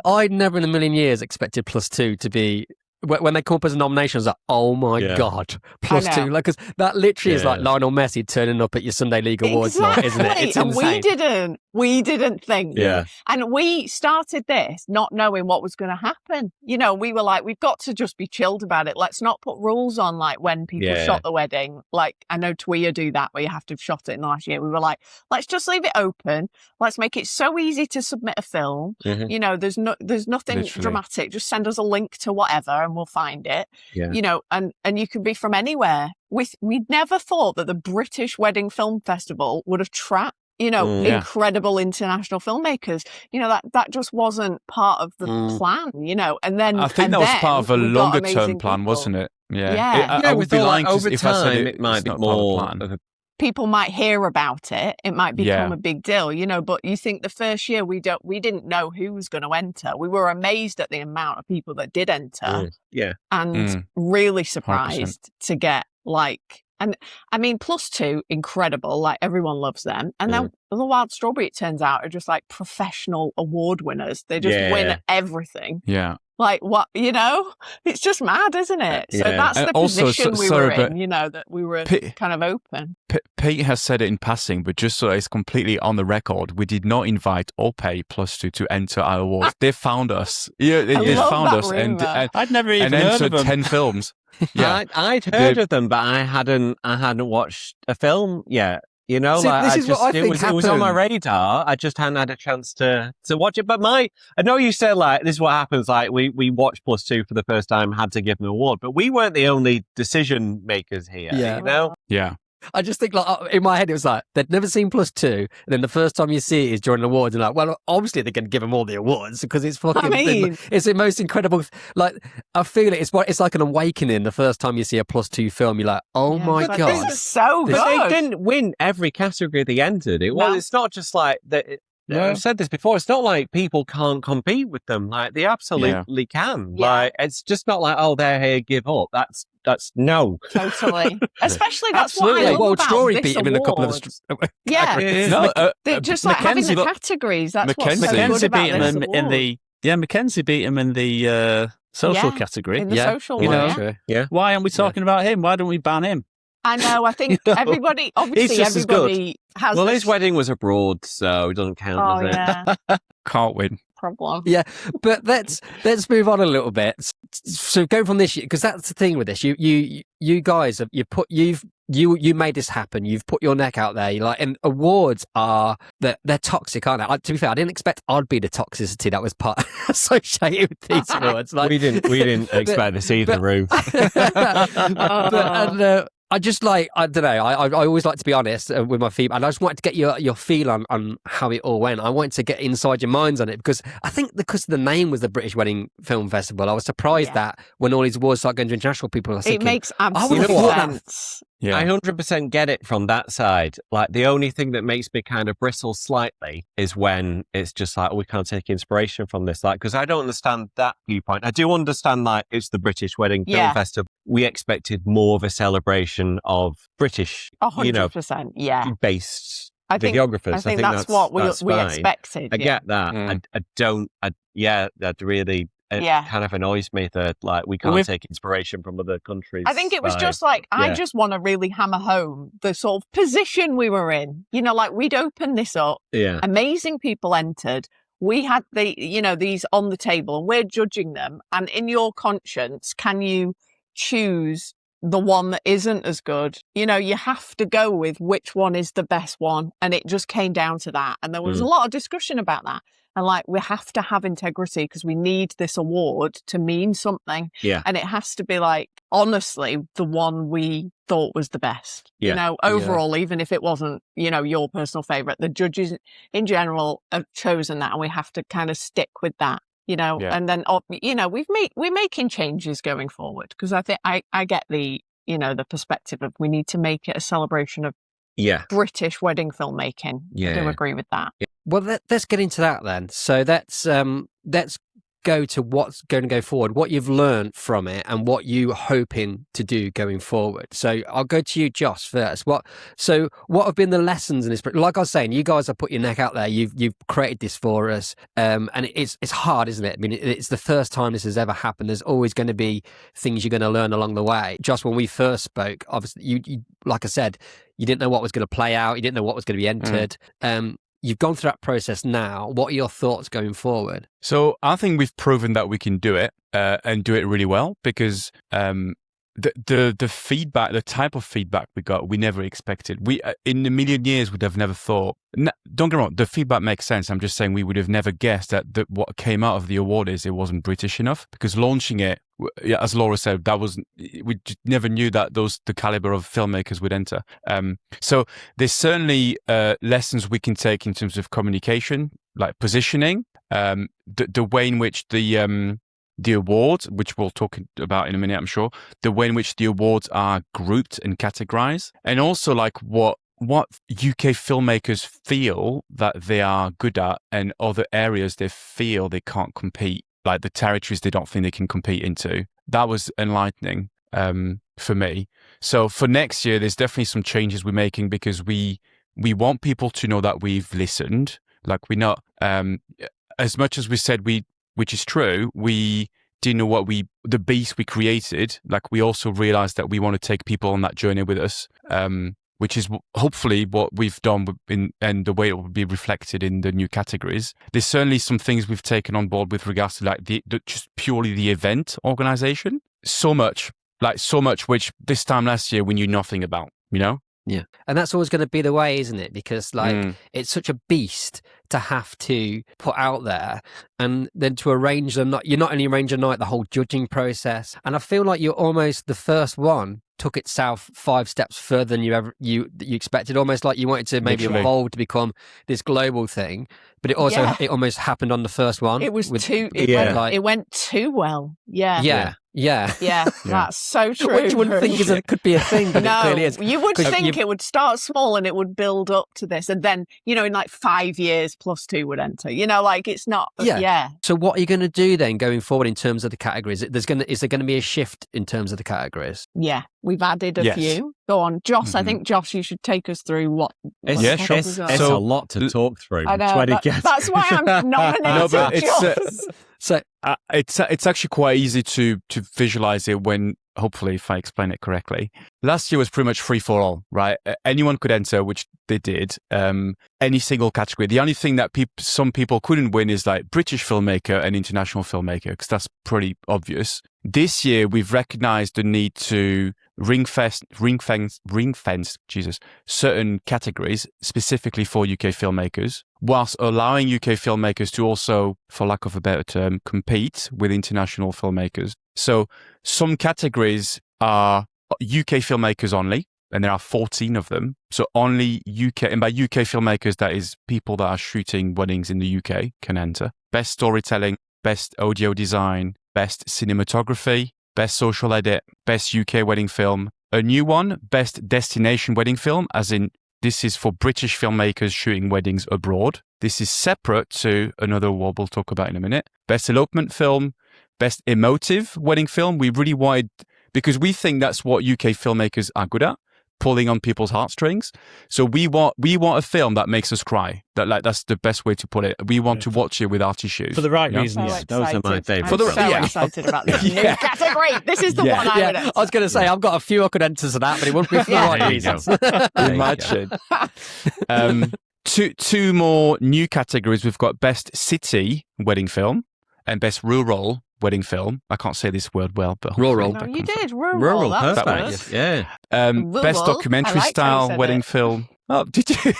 I never in a million years expected +2 to be when they come up as a nomination, I was like, oh my God, +2. Like, because that literally is like Lionel Messi turning up at your Sunday League Awards night, isn't it? It's insane. And we didn't think. Yeah. And we started this not knowing what was going to happen. You know, we were like, we've got to just be chilled about it. Let's not put rules on, like, when people shot the wedding. Like, I know Tuia do that, where you have to have shot it in the last year. We were like, let's just leave it open. Let's make it so easy to submit a film. You know, there's nothing dramatic. Just send us a link to whatever and we'll find it. You know, and you can be from anywhere. We'd never thought that the British Wedding Film Festival would have trapped, you know, incredible international filmmakers. You know, that just wasn't part of the plan, you know. And then I think that was part of a longer term plan, wasn't it? Yeah. I would be lying over if I said time it might be more of a people might hear about it. It might become a big deal, you know, but you think the first year we didn't know who was going to enter. We were amazed at the amount of people that did enter. And really surprised 100%. To get like, and I mean, +2, incredible. Like, everyone loves them. And then the Wild Strawberry, it turns out, are just like professional award winners. They just win everything. Yeah. Like, what, you know, it's just mad, isn't it? So that's the position we were in, you know, that we were kind of open. Pete has said it in passing, but just so it's completely on the record, we did not invite or pay +2 to enter our awards. They found us. Yeah, they found us and I'd never even heard of them. 10 films. Yeah, I'd heard of them, but I hadn't watched a film yet. You know, see, like, it was on my radar. I just hadn't had a chance to watch it. But I know you said, like, this is what happens. Like, we watched +2 for the first time, had to give them an award, but we weren't the only decision makers here. Yeah. You know? Yeah. I just think, like, in my head, it was like, they'd never seen +2, and then the first time you see it is during the awards, and like, well, obviously they're going to give them all the awards, because it's fucking, it's the most incredible, like, I feel it's like an awakening the first time you see a +2 film. You're like, oh my God. This is so good. They didn't win every category they entered. It's not just like that. I've said this before. It's not like people can't compete with them. Like, they absolutely can. Like, it's just not like, oh, they're here, give up. That's no. Totally. Especially that's what I love World about Story this beat him in a couple of just like having the categories. That's what's so good about this award. Mackenzie beat him in the social category. In the social one, Why aren't we talking about him? Why don't we ban him? I know. I think everybody, obviously, everybody has. Well, his wedding was abroad, so it doesn't count, does it? Can't win. Problem. Yeah, but let's move on a little bit. So go from this year, because that's the thing with this. You guys have you made this happen. You've put your neck out there. And awards they're toxic, aren't they? To be fair, I didn't expect I'd be the toxicity that was part associated with these awards. Like, we didn't expect this either, Roo. I just I don't know. I always like to be honest with my feedback, and I just wanted to get your feel on how it all went. I wanted to get inside your minds on it, because I think because the name was the British Wedding Film Festival, I was surprised that when all these awards start going to international people, I was thinking, it makes absolute sense. Yeah. I 100% get it from that side. Like, the only thing that makes me kind of bristle slightly is when it's just like, we can't take inspiration from this. Like, because I don't understand that viewpoint. I do understand, like, it's the British Wedding Film Festival. We expected more of a celebration of British, 100%, based videographers. I think that's what we expected. I get that. That really... It kind of annoys me that, like, we can't take inspiration from other countries. I think it was just like, I just want to really hammer home the sort of position we were in. You know, like, we'd opened this up. Yeah. Amazing people entered. We had these on the table, and we're judging them. And in your conscience, can you choose the one that isn't as good? You know, you have to go with which one is the best one. And it just came down to that. And there was a lot of discussion about that. And, like, we have to have integrity, because we need this award to mean something. Yeah. And it has to be, like, honestly, the one we thought was the best. Yeah. You know, overall, even if it wasn't, you know, your personal favourite, the judges in general have chosen that, and we have to kind of stick with that. You know, and then, you know, we're making changes going forward, because I think I get the perspective of we need to make it a celebration of British wedding filmmaking. I do agree with that. Well, let's get into that then. So let's go to what's going to go forward, what you've learned from it, and what you're hoping to do going forward. So I'll go to you, Joce, first. What have been the lessons in this? Like I was saying, you guys have put your neck out there. You've created this for us, and it's hard, isn't it? I mean, it's the first time this has ever happened. There's always going to be things you're going to learn along the way. Joce, when we first spoke, obviously, you like I said, you didn't know what was going to play out. You didn't know what was going to be entered. You've gone through that process now. What are your thoughts going forward? So I think we've proven that we can do it and do it really well, because the feedback, the type of feedback we got, we never expected. We in a million years would have never thought. Don't get me wrong, the feedback makes sense. I'm just saying we would have never guessed that what came out of the award is it wasn't British enough, because launching it, as Laura said, we just never knew that the caliber of filmmakers would enter. So there's certainly lessons we can take in terms of communication, like positioning, the way in which the awards, which we'll talk about in a minute, I'm sure, the way in which the awards are grouped and categorized, and also like what UK filmmakers feel that they are good at, and other areas they feel they can't compete, like the territories they don't think they can compete into. That was enlightening for me. So for next year, there's definitely some changes we're making, because we want people to know that we've listened. Like we're not, as much as we said which is true, we didn't know the beast we created. Like we also realized that we want to take people on that journey with us, which is hopefully what we've done and the way it will be reflected in the new categories. There's certainly some things we've taken on board with regards to like the just purely the event organization. So much, which this time last year we knew nothing about, you know? Yeah. And that's always going to be the way, isn't it? Because like it's such a beast to have to put out there, and then to arrange them. You not only arrange a night, the whole judging process. And I feel like you're almost the first one took itself 5 steps further than you expected. Almost like you wanted to maybe evolve to become this global thing, but it also it almost happened on the first one. It was it went too well. Yeah, that's so true. Which you wouldn't think it could be a thing, but it clearly is. You would think it would start small and it would build up to this, and then in like 5 years +2 would enter. Like it's not. Yeah. So what are you going to do then going forward in terms of the categories? Is there going to be a shift in terms of the categories? Yeah, we've added a few. Go on, Joce. I think Joce, you should take us through what. Sure. It's a lot to talk through. I know. That's why I'm nominating Joce. So it's actually quite easy to visualize it when, hopefully, if I explain it correctly. Last year was pretty much free for all, right? Anyone could enter, which they did. Any single category. The only thing that some people couldn't win is like British filmmaker and international filmmaker, because that's pretty obvious. This year, we've recognized the need to ring fence certain categories specifically for UK filmmakers, whilst allowing UK filmmakers to also, for lack of a better term, compete with international filmmakers. So some categories are UK filmmakers only, and there are 14 of them. So only UK, and by UK filmmakers, that is people that are shooting weddings in the UK can enter. Best storytelling, best audio design, best cinematography, best social edit, best UK wedding film. A new one, best destination wedding film, as in this is for British filmmakers shooting weddings abroad. This is separate to another award we'll talk about in a minute. Best elopement film, best emotive wedding film. We really wanted, because we think that's what UK filmmakers are good at, pulling on people's heartstrings. So we want a film that makes us cry. That's the best way to put it. We want to watch it with our tissues. For the right reasons. So those are my favourite. I'm excited about this new category. This is the one I would enter. I was going to say, I've got a few I could enter to that, but it wouldn't be for the right reasons. Imagine. Two more new categories. We've got best city wedding film and best rural wedding film. I can't say this word well, but rural. No, you did rural. That's perfect. good. Yeah. Best documentary style wedding film. Oh, did you?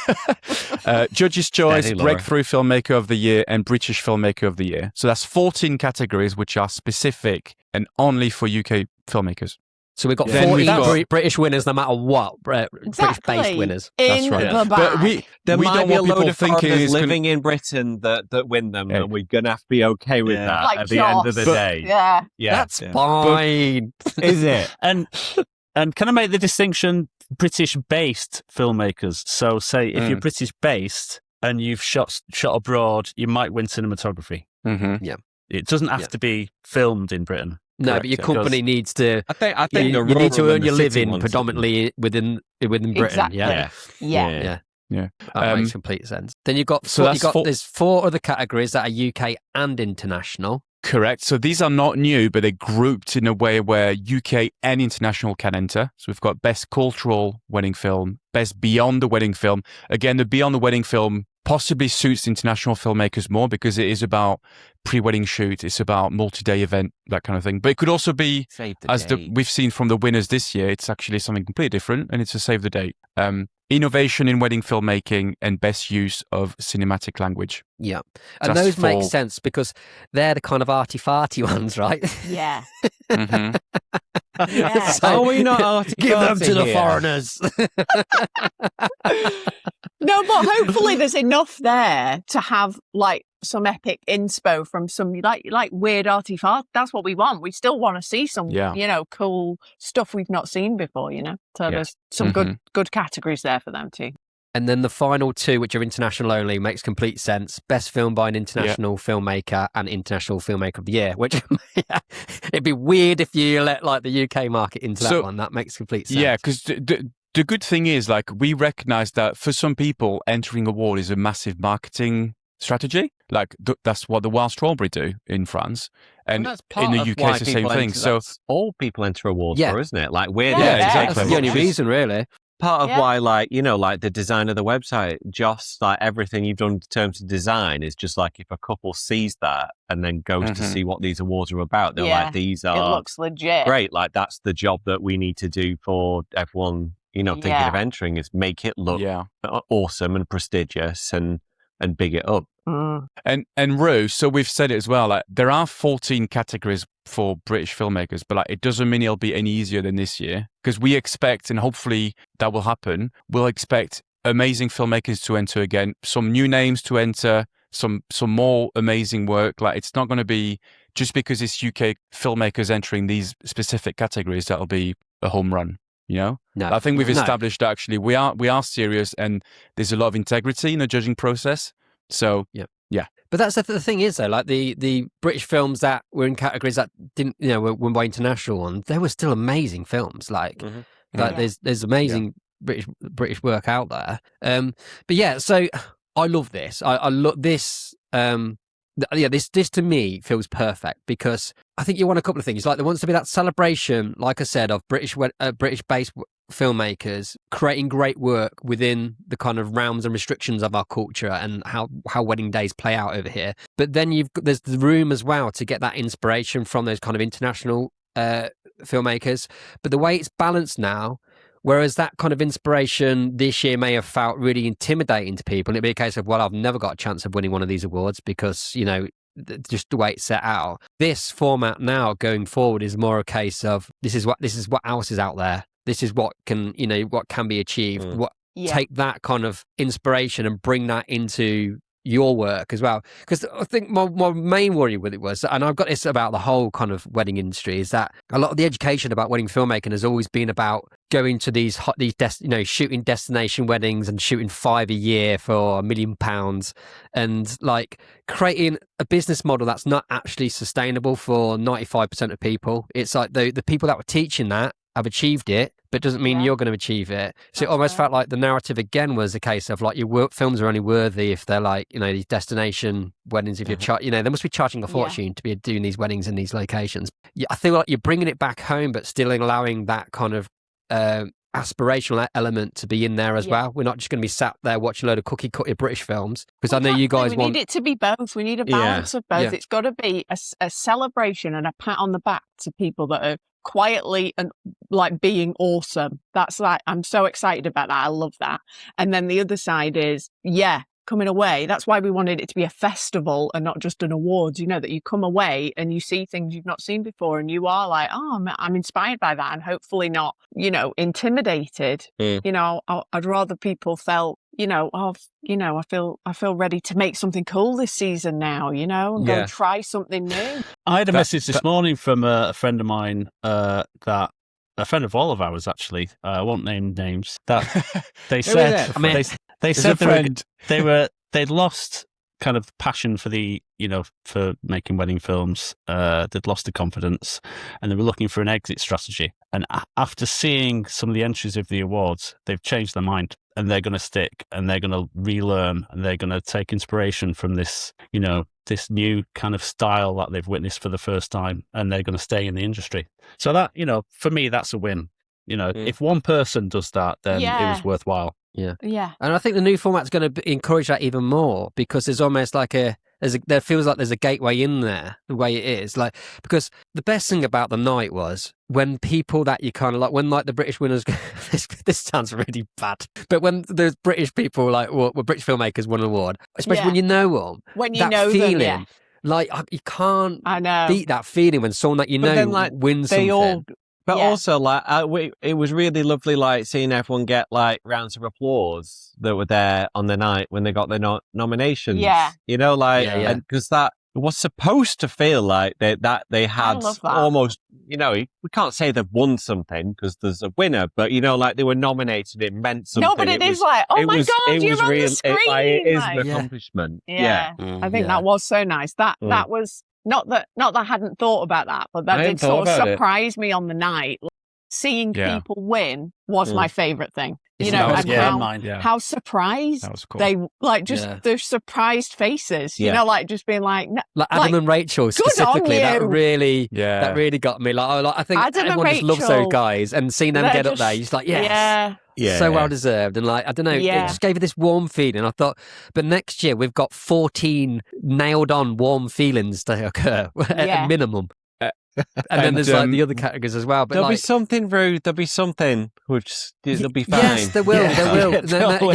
Judges' Choice, Daddy Breakthrough Filmmaker of the Year, and British Filmmaker of the Year. So that's 14 categories which are specific and only for UK filmmakers. So we've got 14 British winners, no matter what. British-based winners. That's right. The but there we might don't be want a load people of thinking foreigners living in Britain that win them, and we're going to have to be okay with that like at the end of the day. Yeah. That's fine. Is it? And can I make the distinction, British-based filmmakers? So say if you're British-based and you've shot abroad, you might win cinematography. Mm-hmm. Yeah. It doesn't have to be filmed in Britain. No, but your company needs to. I think you need to earn your living predominantly within Britain. Exactly. Yeah. That makes complete sense. Then you've got there's 4 other categories that are UK and international. Correct. So these are not new, but they're grouped in a way where UK and international can enter. So we've got best cultural wedding film, best beyond the wedding film. Again, the beyond the wedding film possibly suits international filmmakers more because it is about pre-wedding shoot. It's about multi-day event, that kind of thing. But it could also be, we've seen from the winners this year, it's actually something completely different, and it's a save the date. Innovation in wedding filmmaking and best use of cinematic language. Yeah. And those make sense because they're the kind of arty-farty ones, right? Yeah. Mm-hmm. Yeah. So, are we not arty-farty? Give them to the foreigners. No, but hopefully there's enough there to have like some epic inspo from some like weird artifact. That's what we want. We still want to see some, cool stuff we've not seen before, So there's some good categories there for them too. And then the final 2, which are international only, makes complete sense. Best film by an international filmmaker and International Filmmaker of the Year, which it'd be weird if you let like the UK market into that one. That makes complete sense. Yeah, because the good thing is, like, we recognize that for some people, entering award is a massive marketing strategy. Like, that's what the Wild Strawberry do in France. And in the UK, it's the same thing. So all people enter awards for, isn't it? Like, we're exactly. That's the only reason, really. Part of why, like the design of the website, Joce, like everything you've done in terms of design is just like if a couple sees that and then goes to see what these awards are about, they're like, these are... It looks legit. Great. Like, that's the job that we need to do for everyone, thinking of entering, is make it look awesome and prestigious and big it up. And Roo, so we've said it as well, like, there are 14 categories for British filmmakers, but like, it doesn't mean it'll be any easier than this year, because we expect, and hopefully that will happen, we'll expect amazing filmmakers to enter again, some new names to enter, some more amazing work. Like, it's not going to be just because it's UK filmmakers entering these specific categories that'll be a home run. No, I think we've established that actually we are serious, and there's a lot of integrity in the judging process. So yeah. But that's the thing is though, like the British films that were in categories that didn't, were won by international ones, they were still amazing films. Like, there's amazing British work out there. But yeah, so I love this. I love this. This to me feels perfect because I think you want a couple of things. Like, there wants to be that celebration, like I said, of British-based filmmakers creating great work within the kind of realms and restrictions of our culture and how wedding days play out over here. But then there's the room as well to get that inspiration from those kind of international filmmakers. But the way it's balanced now, whereas that kind of inspiration this year may have felt really intimidating to people, and it'd be a case of, well, I've never got a chance of winning one of these awards because, just the way it's set out. This format now going forward is more a case of this is what else is out there. This is what can be achieved. Take that kind of inspiration and bring that into your work as well. Because I think my main worry with it was, and I've got this about the whole kind of wedding industry, is that a lot of the education about wedding filmmaking has always been about going to these shooting destination weddings and shooting 5 a year for £1 million, and like creating a business model that's not actually sustainable for 95% of people. It's like the people that were teaching that have achieved it, but it doesn't mean you're going to achieve it. So it almost felt like the narrative again was a case of like your films are only worthy if they're like, these destination weddings. If you're, they must be charging a fortune to be doing these weddings in these locations. I feel like you're bringing it back home, but still allowing that kind of aspirational element to be in there as well. We're not just going to be sat there watching a load of cookie cutter British films, because I know you guys want... We need it to be both. We need a balance of both. It's got to be a celebration and a pat on the back to people that are quietly and like being awesome. That's like, I'm so excited about that. I love that. And then the other side is, coming away. That's why we wanted it to be a festival and not just an awards, that you come away and you see things you've not seen before and you are like, oh, I'm inspired by that, and hopefully not, intimidated. I'd rather people felt, I feel ready to make something cool this season now, and go try something new. I had a message this morning from a friend of mine, that a friend of all of ours, actually, I won't name names, that they said, they'd lost kind of passion for for making wedding films. They'd lost their confidence, and they were looking for an exit strategy. And after seeing some of the entries of the awards, they've changed their mind, and they're going to stick, and they're going to relearn, and they're going to take inspiration from this, this new kind of style that they've witnessed for the first time, and they're going to stay in the industry. So that, for me, that's a win. If one person does that, then it was worthwhile. Yeah. Yeah. And I think the new format's going to encourage that even more, because there's almost like there feels like there's a gateway in there, the way it is. Like, because the best thing about the night was when people that you kind of like, when like the British winners, this sounds really bad, but when there's British people like, well, British filmmakers won an award, especially when you know them, when you that know feeling, them, like you can't I beat that feeling when someone that you know then, like, wins something. But also, like, it was really lovely, like, seeing everyone get, like, rounds of applause that were there on the night when they got their nominations. Yeah. Because that was supposed to feel like they had almost, we can't say they've won something because there's a winner, but, like, they were nominated, it meant something. No, but it is like, oh my God, you're on the screen. It is an accomplishment. Yeah. I think that was so nice. That was... Not that I hadn't thought about that, but that did sort of surprise me on the night. Seeing people win was my favourite thing. How surprised they their surprised faces. Like just being like Adam and Rachel specifically. That really got me. Like I think Adam everyone just loves those guys, and seeing them get up there, you're just like, yes. Yeah. So well deserved. And like, I don't know, it just gave you this warm feeling. I thought, but next year we've got 14 nailed on warm feelings to occur at minimum. And then there's like the other categories as well. But there'll be something, Rude. There'll be something which they'll be fine. Yes, there will. There will.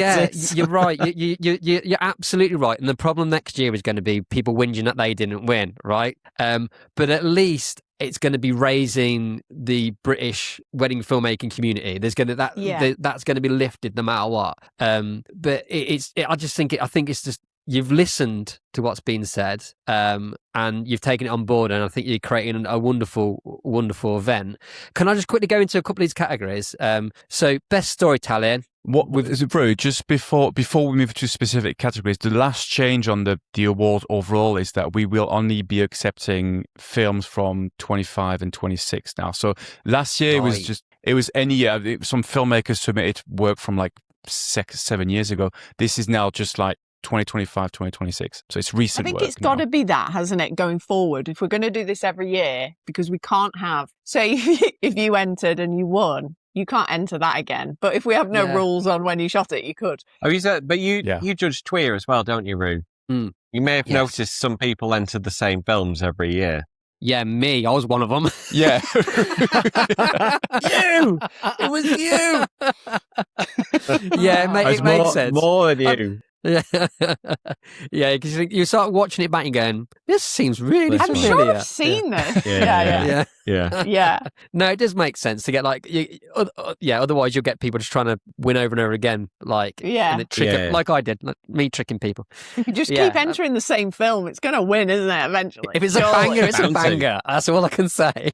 You're right. You're absolutely right. And the problem next year is going to be people whinging that they didn't win, right? But at least it's going to be raising the British wedding filmmaking community. There's going to that's going to be lifted no matter what. But I think it's just. You've listened to what's been said, and you've taken it on board, and I think you're creating a wonderful, wonderful event. Can I just quickly go into a couple of these categories? So, best storytelling. Bro, just before we move to specific categories, the last change on the award overall is that we will only be accepting films from 25 and 26 now. So last year it was any year. Some filmmakers submitted work from like 7 years ago. This is now just like 2025, 2026. So it's recent work. I think it's got to be that, hasn't it, going forward? If we're going to do this every year, because we can't have, say, if you entered and you won, you can't enter that again. But if we have no rules on when you shot it, you could. Oh, but you judge Tweer as well, don't you, Roo? Mm. You may have noticed some people entered the same films every year. Yeah, me. I was one of them. Yeah. You! It was you! Yeah, it makes sense. More than you. Yeah, because you start watching it back and going, this seems really I'm familiar. sure I've seen this. Yeah. No, it does make sense to get like, otherwise you'll get people just trying to win over and over again, like, and trick like I did, like me tricking people. If you just keep entering the same film, it's going to win, isn't it, eventually? If it's a banger, it's a banger. That's all I can say.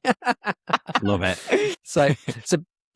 Love it. So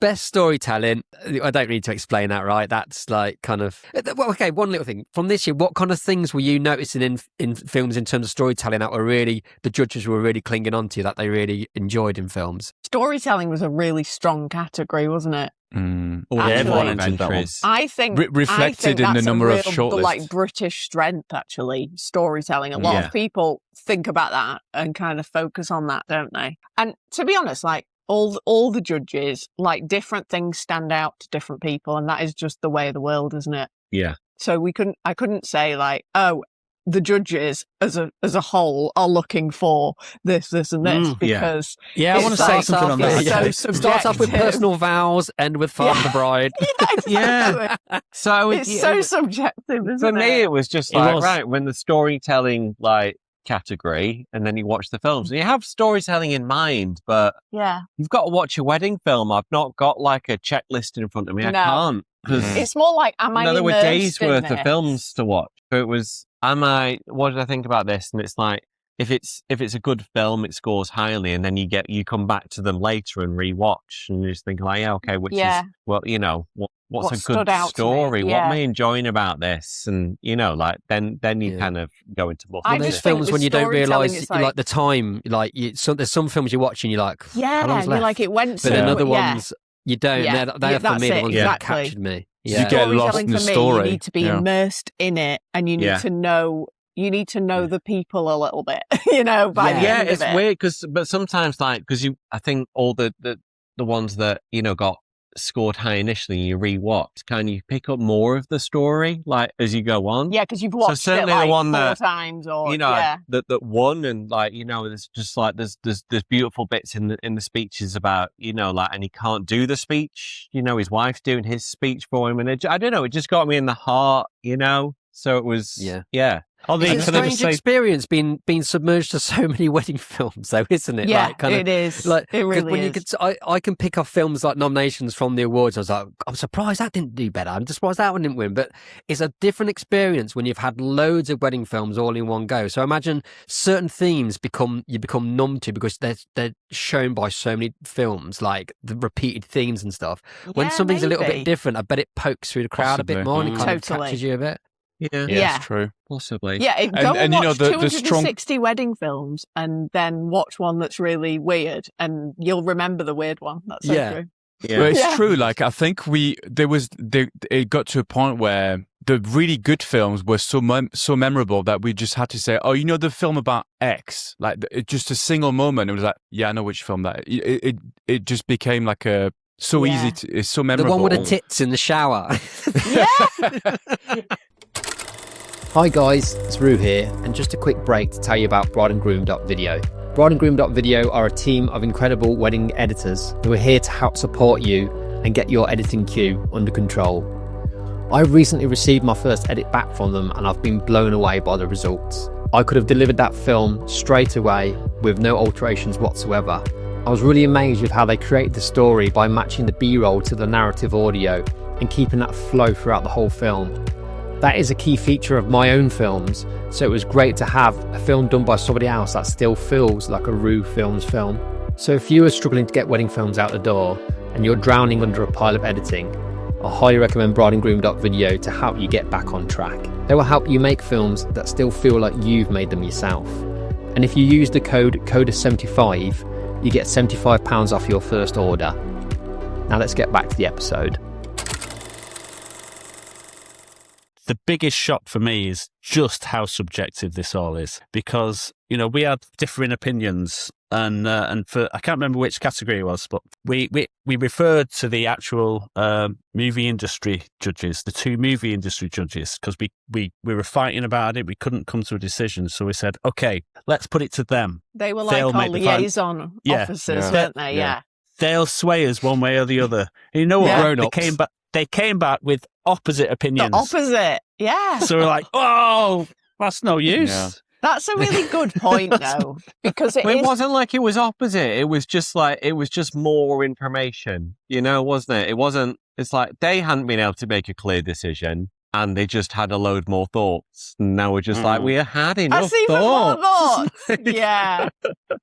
best storytelling, I don't need to explain that, right? That's like kind of... Well, okay, one little thing. From this year, what kind of things were you noticing in films in terms of storytelling that were really, the judges were really clinging on to, that they really enjoyed in films? Storytelling was a really strong category, wasn't it? Everyone entered that one. I think reflected in the number of shortlists. Like British strength, actually, storytelling. A lot of people think about that and kind of focus on that, don't they? And to be honest, like, all the judges, like, different things stand out to different people, and that is just the way of the world, isn't it? Yeah. So I couldn't say like, oh, the judges as a whole are looking for this, and this, because I want to say something on that. So starts off with personal vows, end with Father the Bride. Exactly. So it's so subjective, isn't it? For me, it was just like, right, when the storytelling, like, category, and then you watch the films and you have storytelling in mind, but you've got to watch a wedding film. I've not got like a checklist in front of me. I can't, because it's more like, there were days worth of films to watch. So it was, what did I think about this? And it's like, if it's a good film, it scores highly, and then you come back to them later and rewatch, and you just think like, which is, well, what's a good stood out story? to me. What am I enjoying about this? And like then you kind of go into more. Well, there's films when you don't realise like the time, like there's some films you watch and you're like, yeah, how long's left? You're like it went. But So then other ones you don't. Yeah. They're for me the ones that captured me. Yeah. You get lost in the story. You need to be immersed in it, and you need to know. You need to know the people a little bit, by the end it's of it. weird but sometimes I think all the ones that, got scored high initially, you rewatch, can you pick up more of the story, like, as you go on? Yeah, because you've watched it like the one 4 times or, that won, and like, there's just like, there's beautiful bits in the speeches about, like, and he can't do the speech, his wife's doing his speech for him. And I don't know, it just got me in the heart, so it was, It's a strange experience being submerged to so many wedding films, though, isn't it? Yeah, it is. Like, it really is. I can pick off films like nominations from the awards. I was like, I'm surprised that didn't do better. I'm just surprised that one didn't win. But it's a different experience when you've had loads of wedding films all in one go. So imagine certain themes you become numb to because they're shown by so many films, like the repeated themes and stuff. When something's a little bit different, I bet it pokes through the crowd a bit more and it kind of catches you a bit. Yeah, it's true. Possibly. Yeah, go and watch the 260 wedding films and then watch one that's really weird and you'll remember the weird one. That's so true. Yeah. Well, it's true. Like, I think it got to a point where the really good films were so memorable that we just had to say, oh, the film about X, like just a single moment. It was like, yeah, I know which film that. It just became like a so easy. It's so memorable. The one with the tits in the shower. Yeah. Hi guys, it's Roo here, and just a quick break to tell you about brideandgroom.video. Brideandgroom.video are a team of incredible wedding editors who are here to help support you and get your editing queue under control. I recently received my first edit back from them and I've been blown away by the results. I could have delivered that film straight away with no alterations whatsoever. I was really amazed with how they created the story by matching the B-roll to the narrative audio and keeping that flow throughout the whole film. That is a key feature of my own films, so it was great to have a film done by somebody else that still feels like a Roo Films film. So if you are struggling to get wedding films out the door and you're drowning under a pile of editing, I highly recommend brideandgroom.video to help you get back on track. They will help you make films that still feel like you've made them yourself. And if you use the code CODA75, you get £75 off your first order. Now let's get back to the episode. The biggest shock for me is just how subjective this all is, because we had differing opinions, and for I can't remember which category it was, but we referred to the actual movie industry judges, the 2 movie industry judges, because we were fighting about it. We couldn't come to a decision, so we said, okay, let's put it to them. They were like our liaison officers, weren't they? Yeah. They'll sway us one way or the other. And you know what? They came back with opposite opinions. The opposite, yeah. So we're like, oh, that's no use. Yeah. That's a really good point, though, because it wasn't like it was opposite. It was just more information, wasn't it? It wasn't. It's like they hadn't been able to make a clear decision, and they just had a load more thoughts. And now we're just like, we had enough thoughts. Yeah,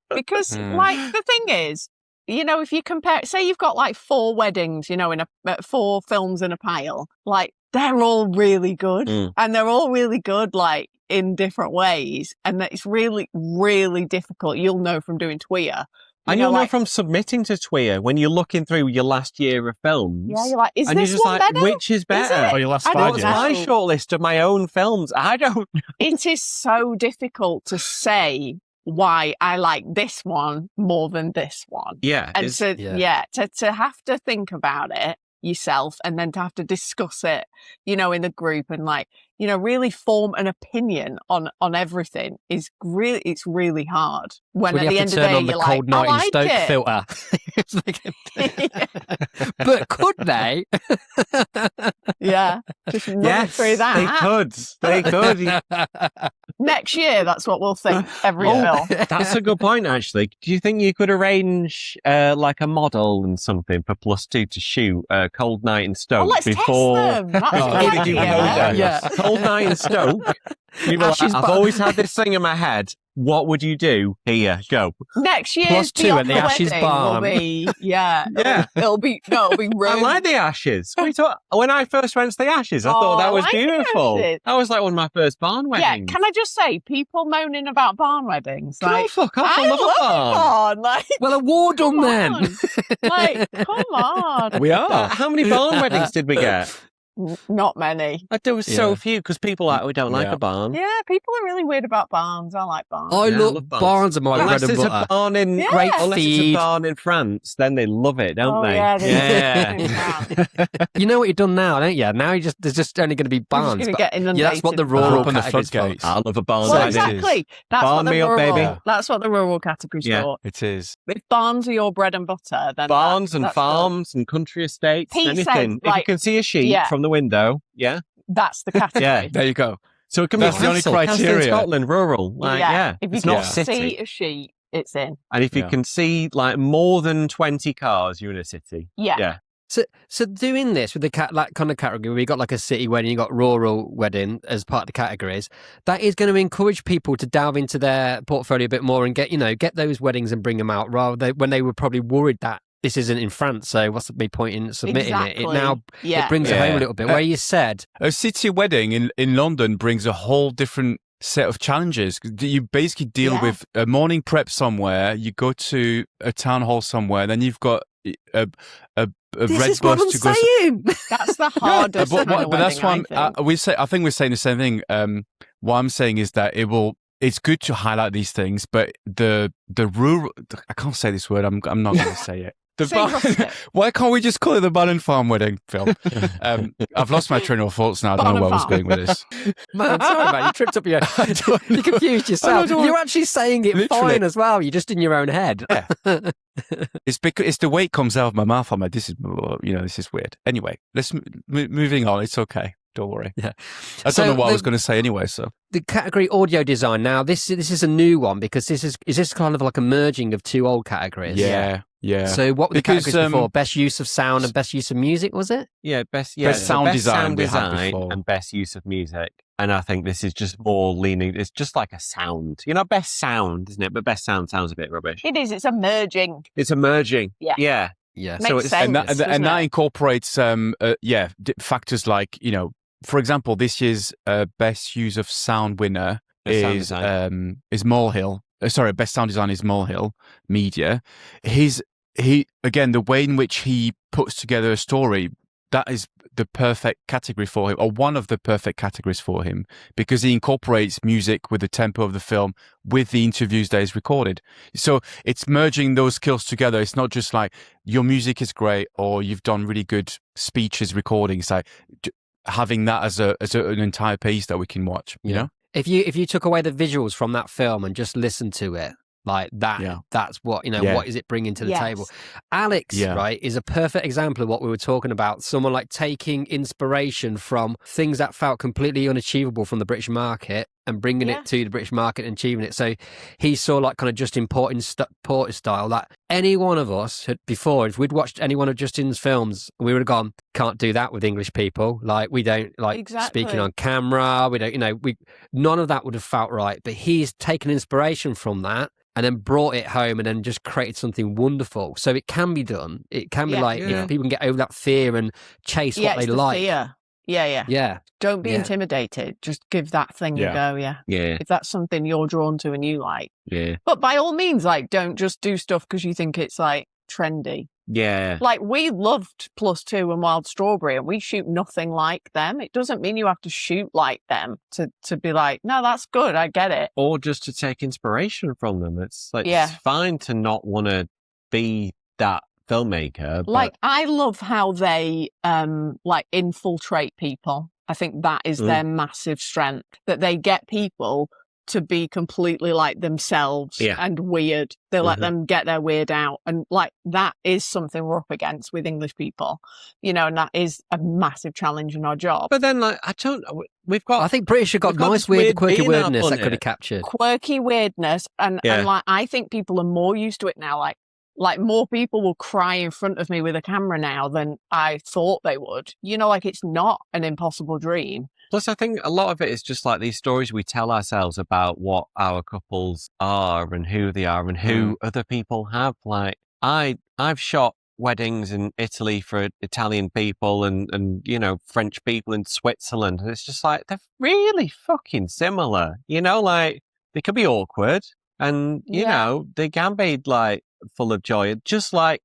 because the thing is, if you compare, say you've got like 4 weddings, in 4 films in a pile, like they're all really good and they're all really good, like in different ways. And it's really, really difficult. You'll know from doing TWIA. You'll know from submitting to TWIA when you're looking through your last year of films. Yeah, you're like, is and this you're just one like, better? which is better? Or your last 5 years. What's my shortlist of my own films? I don't know. It is so difficult to say why I like this one more than this one. Yeah. And to have to think about it yourself and then to have to discuss it, in the group and really form an opinion on everything is really, it's really hard. When at the end of the day, you're like, cold night in Stoke filter. But could they? Yeah. Just run through that. They could. Next year, that's what we'll think every film. That's a good point, actually. Do you think you could arrange like a model and something for +2 to shoot a cold night in Stoke let's before? Test them. That's a good idea. Cold night in Stoke. I've always had this thing in my head. What would you do? Here, go. Next year's +2 at the Ashes wedding barn. will be, it'll be I like the Ashes. When I first went to the Ashes, I thought that was beautiful. That was like one of my first barn weddings. Yeah, can I just say, people moaning about barn weddings? Like, fuck off, I love a barn. Like, well, award them then. Like, come on. We are. How many barn weddings did we get? Not many. There was so few because people we don't like a barn. Yeah, people are really weird about barns. I like barns. I love barns are my bread and butter. Unless it's a barn in France, then they love it, don't they? Yeah. You know what you've done now, don't you? Now there's just only going to be barns. That's what the rural category's for. I love a barn. Well, exactly. That's what the rural category's for. It is. If barns are your bread and butter, then barns and farms and country estates, anything. If you can see a sheep from the window, that's the category. Yeah, there you go. So it can that's be the only criteria. Scotland, rural. If you can see a sheep, it's in. And if you can see like more than 20 cars, you're in a city. Yeah. So doing this with the that kind of category, where you got like a city wedding, you got rural wedding as part of the categories, that is going to encourage people to delve into their portfolio a bit more and get those weddings and bring them out, rather than when they were probably worried that this isn't in France, so what's the point in submitting it? It now it brings it home a little bit. Where you said a city wedding in London brings a whole different set of challenges. You basically deal with a morning prep somewhere, you go to a town hall somewhere, then you've got a this red is bus what I'm to go. saying. That's the hardest. But that's why I think we're saying the same thing. What I'm saying is that it's good to highlight these things, but the rural, I can't say this word. I'm not going to say it. Why can't we just call it the barn and farm wedding film? I've lost my train of thoughts now. I don't know where I was going with this. Man, sorry, man. You tripped up you confused yourself. You're actually saying it fine as well. You're just in your own head. Yeah. It's because it's the way it comes out of my mouth. I'm like, this is weird. Anyway, let's moving on. It's okay. Don't worry. Yeah. I don't know what I was going to say anyway. So the category audio design. Now this is a new one because is this kind of like a merging of two old categories? Yeah. So what were the categories before? Best use of sound and best use of music, was it? Yeah, best sound design and best use of music. And I think this is just more leaning. It's just like a sound. Best sound, isn't it? But best sound sounds a bit rubbish. It is. It's a merging. Yeah. So it's sense, and that incorporates factors like for example, this year's best use of sound winner is Molehill. Best sound design is Molehill Media. Again, the way in which he puts together a story, that is the perfect category for him, or one of the perfect categories for him, because he incorporates music with the tempo of the film, with the interviews that is recorded. So it's merging those skills together. It's not just like your music is great or you've done really good speeches recording. It's like having that as an entire piece that we can watch. You know, if you took away the visuals from that film and just listened to it. Like that, that's what, what is it bringing to the table? Alex, right, is a perfect example of what we were talking about. Someone like taking inspiration from things that felt completely unachievable from the British market and bringing it to the British market and achieving it. So he saw like kind of Justin Porter style that any one of us had before, if we'd watched any one of Justin's films, we would have gone, can't do that with English people. Like we don't like speaking on camera. We don't, none of that would have felt right. But he's taken inspiration from that and then brought it home and then just created something wonderful. So it can be done. It can be if people can get over that fear and chase what they like. Fear. Yeah. Don't be intimidated. Just give that thing a go. Yeah. If that's something you're drawn to and you like. Yeah. But by all means, like, don't just do stuff because you think it's like trendy. Yeah. Like we loved +2 and Wild Strawberry and we shoot nothing like them. It doesn't mean you have to shoot like them to be like, no, that's good. I get it. Or just to take inspiration from them. It's like, it's fine to not want to be that filmmaker. But... Like, I love how they infiltrate people. I think that is their massive strength, that they get people to be completely like themselves and weird. They let them get their weird out. And like, that is something we're up against with English people, and that is a massive challenge in our job. But then I think British have got nice weird quirky weirdness that could have captured. Quirky weirdness. And like, I think people are more used to it now. Like, Like, more people will cry in front of me with a camera now than I thought they would. You know, like, it's not an impossible dream. Plus, I think a lot of it is just like these stories we tell ourselves about what our couples are and who they are and who other people have. Like, I've shot weddings in Italy for Italian people and you know, French people in Switzerland. And it's just like, they're really fucking similar. You know, like, they could be awkward and, you know, they can be like full of joy, just like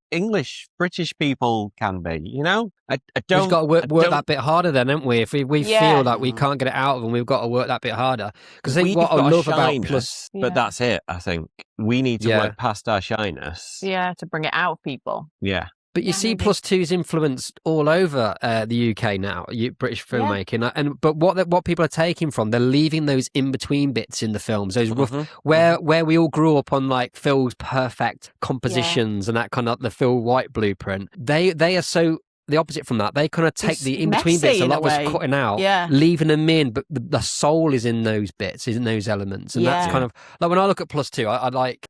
British people can be, you know? I don't... We've got to work that bit harder then, haven't we? If we feel like we can't get it out of them, we've got to work that bit harder. Because I think what I love about Plus... But that's it, I think. We need to work past our shyness. Yeah, to bring it out of people. Yeah. But you see, Plus 2's influenced all over the UK now, British filmmaking. But what people are taking from, they're leaving those in between bits in the films, those rough, where we all grew up on like Phil's perfect compositions and that kind of the Phil White blueprint. They are so the opposite from that. They kind of take the in between bits. A lot was cutting out, leaving them in, but the soul is in those bits, is in those elements, and that's kind of like when I look at Plus 2, I like.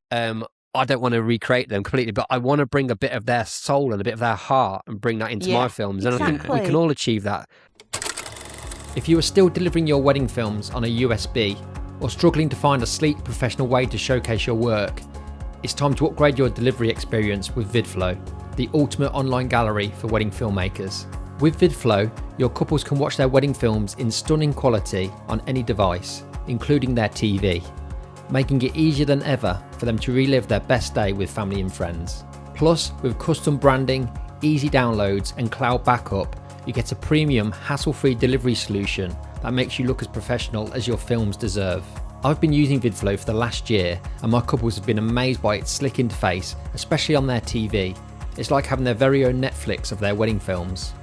I don't want to recreate them completely, but I want to bring a bit of their soul and a bit of their heart and bring that into my films. And I think we can all achieve that. If you are still delivering your wedding films on a USB or struggling to find a sleek, professional way to showcase your work, it's time to upgrade your delivery experience with VidFlow, the ultimate online gallery for wedding filmmakers. With VidFlow, your couples can watch their wedding films in stunning quality on any device, including their TV, making it easier than ever for them to relive their best day with family and friends. Plus, with custom branding, easy downloads and cloud backup, you get a premium, hassle-free delivery solution that makes you look as professional as your films deserve. I've been using VidFlow for the last year and my couples have been amazed by its slick interface, especially on their TV. It's like having their very own Netflix of their wedding films.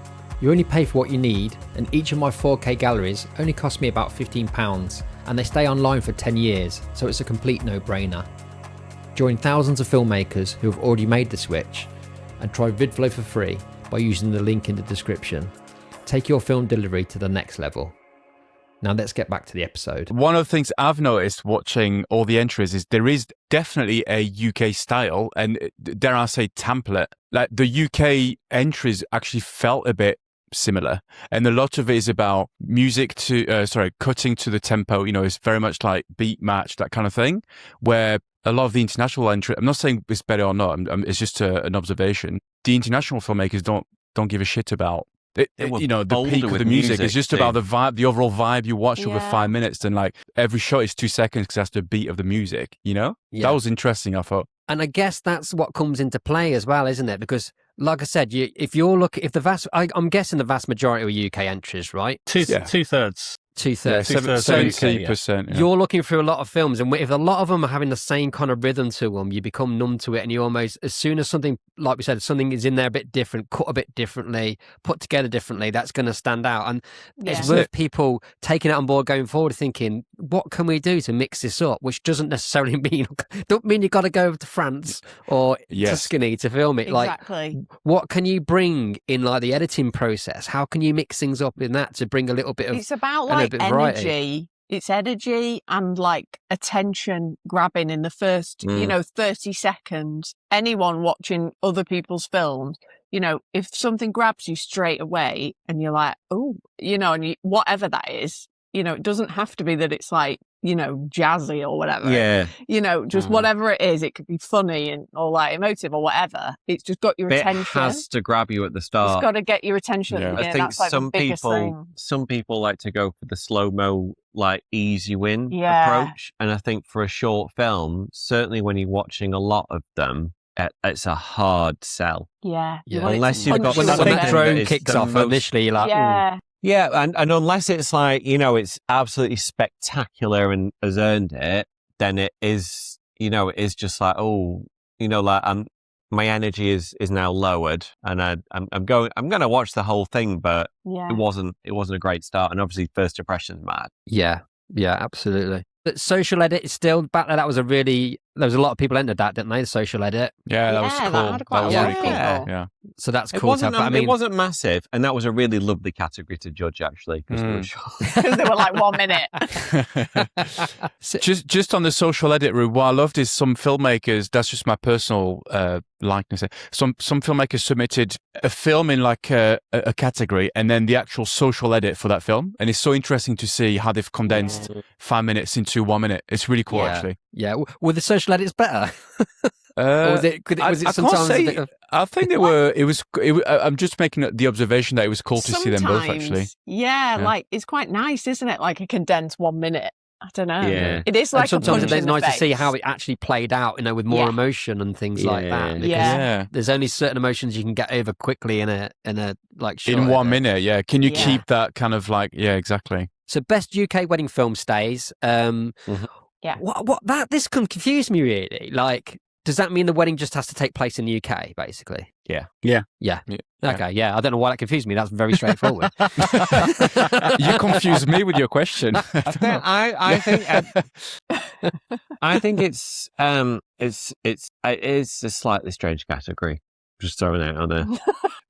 You only pay for what you need, and each of my 4K galleries only cost me about £15, and they stay online for 10 years, so it's a complete no-brainer. Join thousands of filmmakers who have already made the switch, and try VidFlow for free by using the link in the description. Take your film delivery to the next level. Now let's get back to the episode. One of the things I've noticed watching all the entries is there is definitely a UK style and, dare I say, template. Like the UK entries actually felt a bit similar, and a lot of it is about music cutting to the tempo. You know, it's very much like beat match, that kind of thing, where a lot of the international entry, I'm not saying it's better or not, it's just an observation. The international filmmakers don't give a shit about it, you know, the peak of the music. It's just about the vibe, the overall vibe you watch over 5 minutes, and like every shot is 2 seconds because that's the beat of the music, you know? That was interesting, I thought. And I guess that's what comes into play as well, isn't it? Because like I said, I'm guessing the vast majority are UK entries, right? Two-thirds. 70%. You're looking through a lot of films, and if a lot of them are having the same kind of rhythm to them, you become numb to it, and you almost, as soon as something, like we said, something is in there a bit different, cut a bit differently, put together differently, that's going to stand out. And it's worth people taking it on board going forward, thinking, what can we do to mix this up? Which doesn't necessarily mean you've got to go over to France or Tuscany to film it. Exactly. Like, what can you bring in like the editing process? How can you mix things up in that to bring a little bit of... It's about like energy. It's energy and like attention grabbing in the first 30 seconds. Anyone watching other people's films, you know, if something grabs you straight away and you're like, oh, you know, and whatever that is, you know, it doesn't have to be that it's like, you know, jazzy or whatever. Yeah. You know, just whatever it is, it could be funny or like emotive or whatever. It's just got your attention. It has to grab you at the start. It's got to get your attention. Yeah. I think that's like some people like to go for the slow-mo, like easy win approach. And I think for a short film, certainly when you're watching a lot of them, it's a hard sell. Yeah. Unless you've got when that drone kicks off initially, you're like, Yeah, and unless it's like, you know, it's absolutely spectacular and has earned it, then it is, you know, it is just like, oh, you know, like my energy is now lowered, and I'm going to watch the whole thing, but it wasn't a great start, and obviously first impressions matter. Yeah, absolutely. But social edit is still back there. That there was a lot of people entered that, didn't they? The social edit. Yeah, that was cool. That had quite was a lot really of cool. people. Yeah. So that's It cool. wasn't, I mean, it wasn't massive, and that was a really lovely category to judge, actually, because they were short. Because they were like 1 minute. Just on the social edit route, what I loved is some filmmakers, that's just my personal likeness. Some filmmakers submitted a film in like a category and then the actual social edit for that film. And it's so interesting to see how they've condensed 5 minutes into 1 minute. It's really cool, actually. Yeah. Were the social edits better? Or was it sometimes a bit of... I think they were. I'm just making the observation that it was cool to see them both, actually. Yeah, like it's quite nice, isn't it? Like a condensed 1 minute. I don't know. Yeah. It is like and sometimes it's nice to see face. how it actually played out, with more emotion and things like that. Because there's only certain emotions you can get over quickly in a like short in 1 edit. minute. Yeah, can you keep that kind of like exactly? So best UK wedding film stays. This can confuse me really. Like, does that mean the wedding just has to take place in the UK, basically? Yeah. Okay, yeah. I don't know why that confused me. That's very straightforward. You confused me with your question. I think it's a slightly strange category. Just throwing it on there.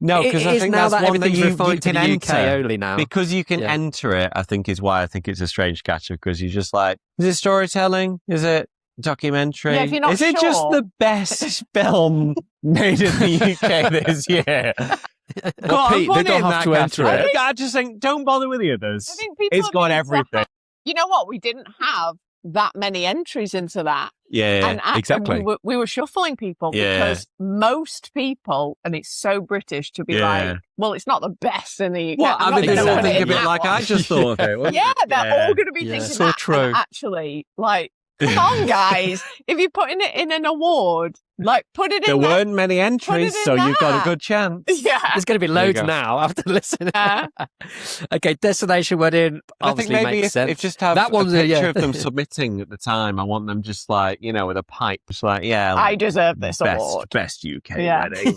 No, because I think that's one that you can enter only now. Because you can enter it. I think is why I think it's a strange category, because you're just like, is it storytelling? Is it documentary? Yeah, if you're not is it just the best film made in the UK this year? Well, Pete, they don't have to enter it. I just think, don't bother with the others. I think people It's got everything. You know what? We didn't have that many entries into that. Yeah, exactly. We were shuffling people because most people, and it's so British to be like, well, it's not the best in the UK. Well, I mean, they all think of it like I just thought of it. Yeah, they're all going to be thinking so that. true. And actually, like, come on, guys. If you're putting it in an award, like, put it in there weren't many entries, so you've got a good chance. Yeah. There's going to be loads now after listening. Okay, destination wedding obviously I think maybe makes sense. if just have that a picture of them submitting at the time, I want them just like, with a pipe. Just like, I deserve this award. Best UK wedding.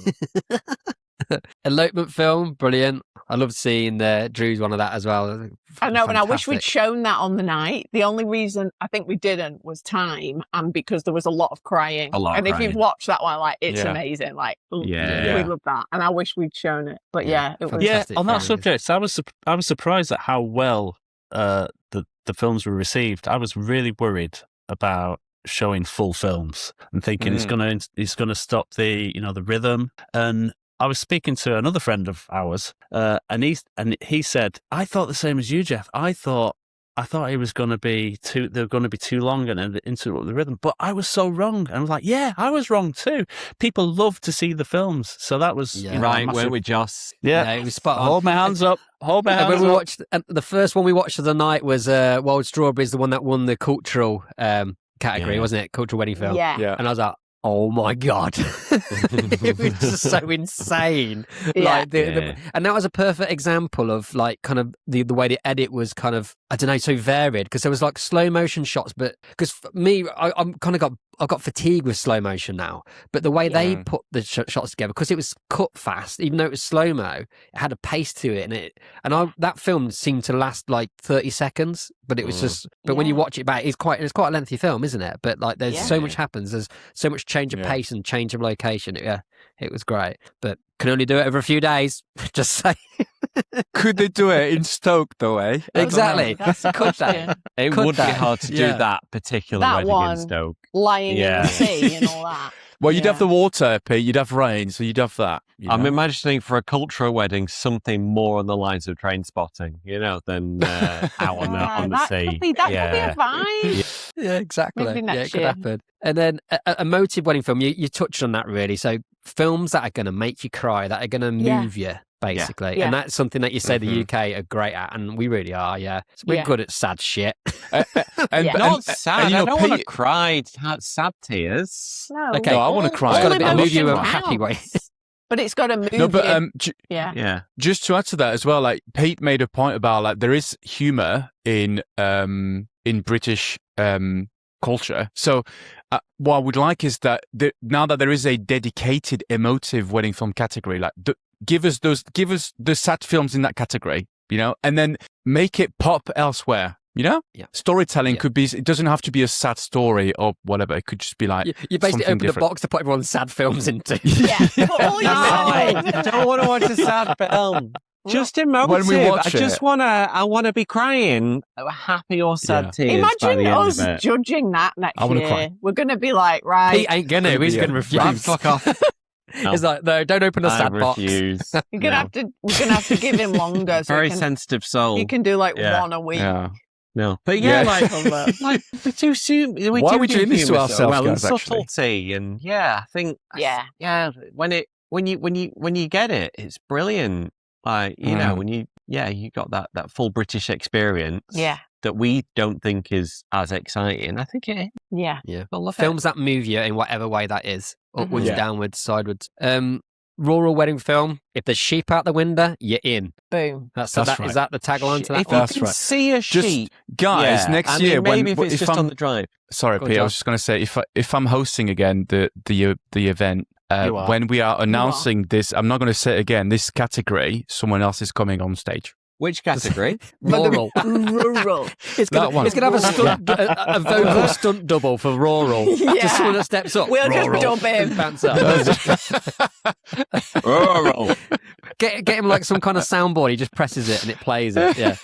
Elopement film, brilliant. I love seeing Drew's one of that as well. I know, and I wish we'd shown that on the night. The only reason I think we didn't was time, and because there was a lot of crying. If you've watched that one, like, it's amazing. Like, we love that, and I wish we'd shown it. But it was. Yeah, on that subject, I was surprised at how well the films were received. I was really worried about showing full films and thinking it's gonna stop the the rhythm. And I was speaking to another friend of ours, and he said, I thought the same as you, Jeff. I thought it was going to be they were going to be too long and interrupt the rhythm, but I was so wrong. And I was like, yeah, I was wrong too. People love to see the films, so that was right. Weren't we, Joce? Yeah, it was spot on. Hold my hands up. Hold my hands when up. we watched, the first one we watched of the night was Wild Strawberries, the one that won the cultural category, wasn't it? Cultural wedding film. Yeah. And I was like, oh my God. It was just so insane. And that was a perfect example of like kind of the way the edit was kind of, I don't know, so varied, because there was like slow motion shots, but because for me, I've got fatigue with slow motion now, but the way they put the shots together, because it was cut fast, even though it was slow mo, it had a pace to it, that film seemed to last like 30 seconds, but it was just. But when you watch it back, it's quite a lengthy film, isn't it? But like, there's so much happens. There's so much change of pace and change of location. It was great, but can only do it over a few days. Just say. Could they do it in Stoke though, eh? Exactly. That's a question. It would be hard to do that particular wedding in Stoke. Lying in the sea and all that. Well, you'd have the water, Pete. You'd have rain, so you'd have that. I'm imagining for a cultural wedding something more on the lines of Train Spotting, than out on the sea. Could be a vibe. Yeah, exactly. Maybe next it could year. happen. And then a motive wedding film. You touched on that really. So films that are going to make you cry, that are going to move you. Basically, and that's something that you say the UK are great at, and we really are. So we're good at sad shit. Not sad. I don't want to cry sad tears. No, okay. No, I want to cry. It's got to move you in a happy way. But it's got to move No, but you. Just to add to that as well, like Pete made a point about like there is humour in British culture. So what I would like is that now that there is a dedicated emotive wedding film category, like give us the sad films in that category, and then make it pop elsewhere. You know, storytelling Yeah. could be. It doesn't have to be a sad story or whatever. It could just be like You basically something open different. a box to put everyone's sad films into. Yeah. Put all your I don't want to watch a sad film. Just emotive. When we watch I wanna be crying happy or sad tears. by Imagine the end us of it. judging that next I wanna year. cry. We're going to be like, right, He ain't gonna. He's going to refuse. Fuck off. He's like, no, don't open a I sad box. refuse. we're going to have to give him longer. So Very he can, sensitive soul. he can do like Yeah. one a week. Yeah. No, but yeah, Yeah. like we're too soon. Why are we doing this to ourselves, Well, and guys, actually? subtlety, and I think Yeah. when you get it, it's brilliant. Like you know, when you got that full British experience. Yeah. That we don't think is as exciting. I think it is. Yeah. Yeah. I love Films that move you in whatever way that is, upwards, Yeah. downwards, sideways. Rural wedding film. If there's sheep out the window, you're in. Boom. That's right. Is that the tagline to that If one? you That's can right. see a sheep, Guys, next I mean, year maybe when if it's just I'm on the drive. sorry, Go on, Pete, I was Joce. just going to say if I'm hosting again the event. You are. When we are announcing this, I'm not going to say it again. This category, someone else is coming on stage. Which category? Rural. Rural. It's That one. going to have a vocal stunt double for rural. Yeah. Just someone that steps up. We'll just rural, dub him. and bounce up. Rural. Get him like some kind of soundboard. He just presses it and it plays it. Yeah.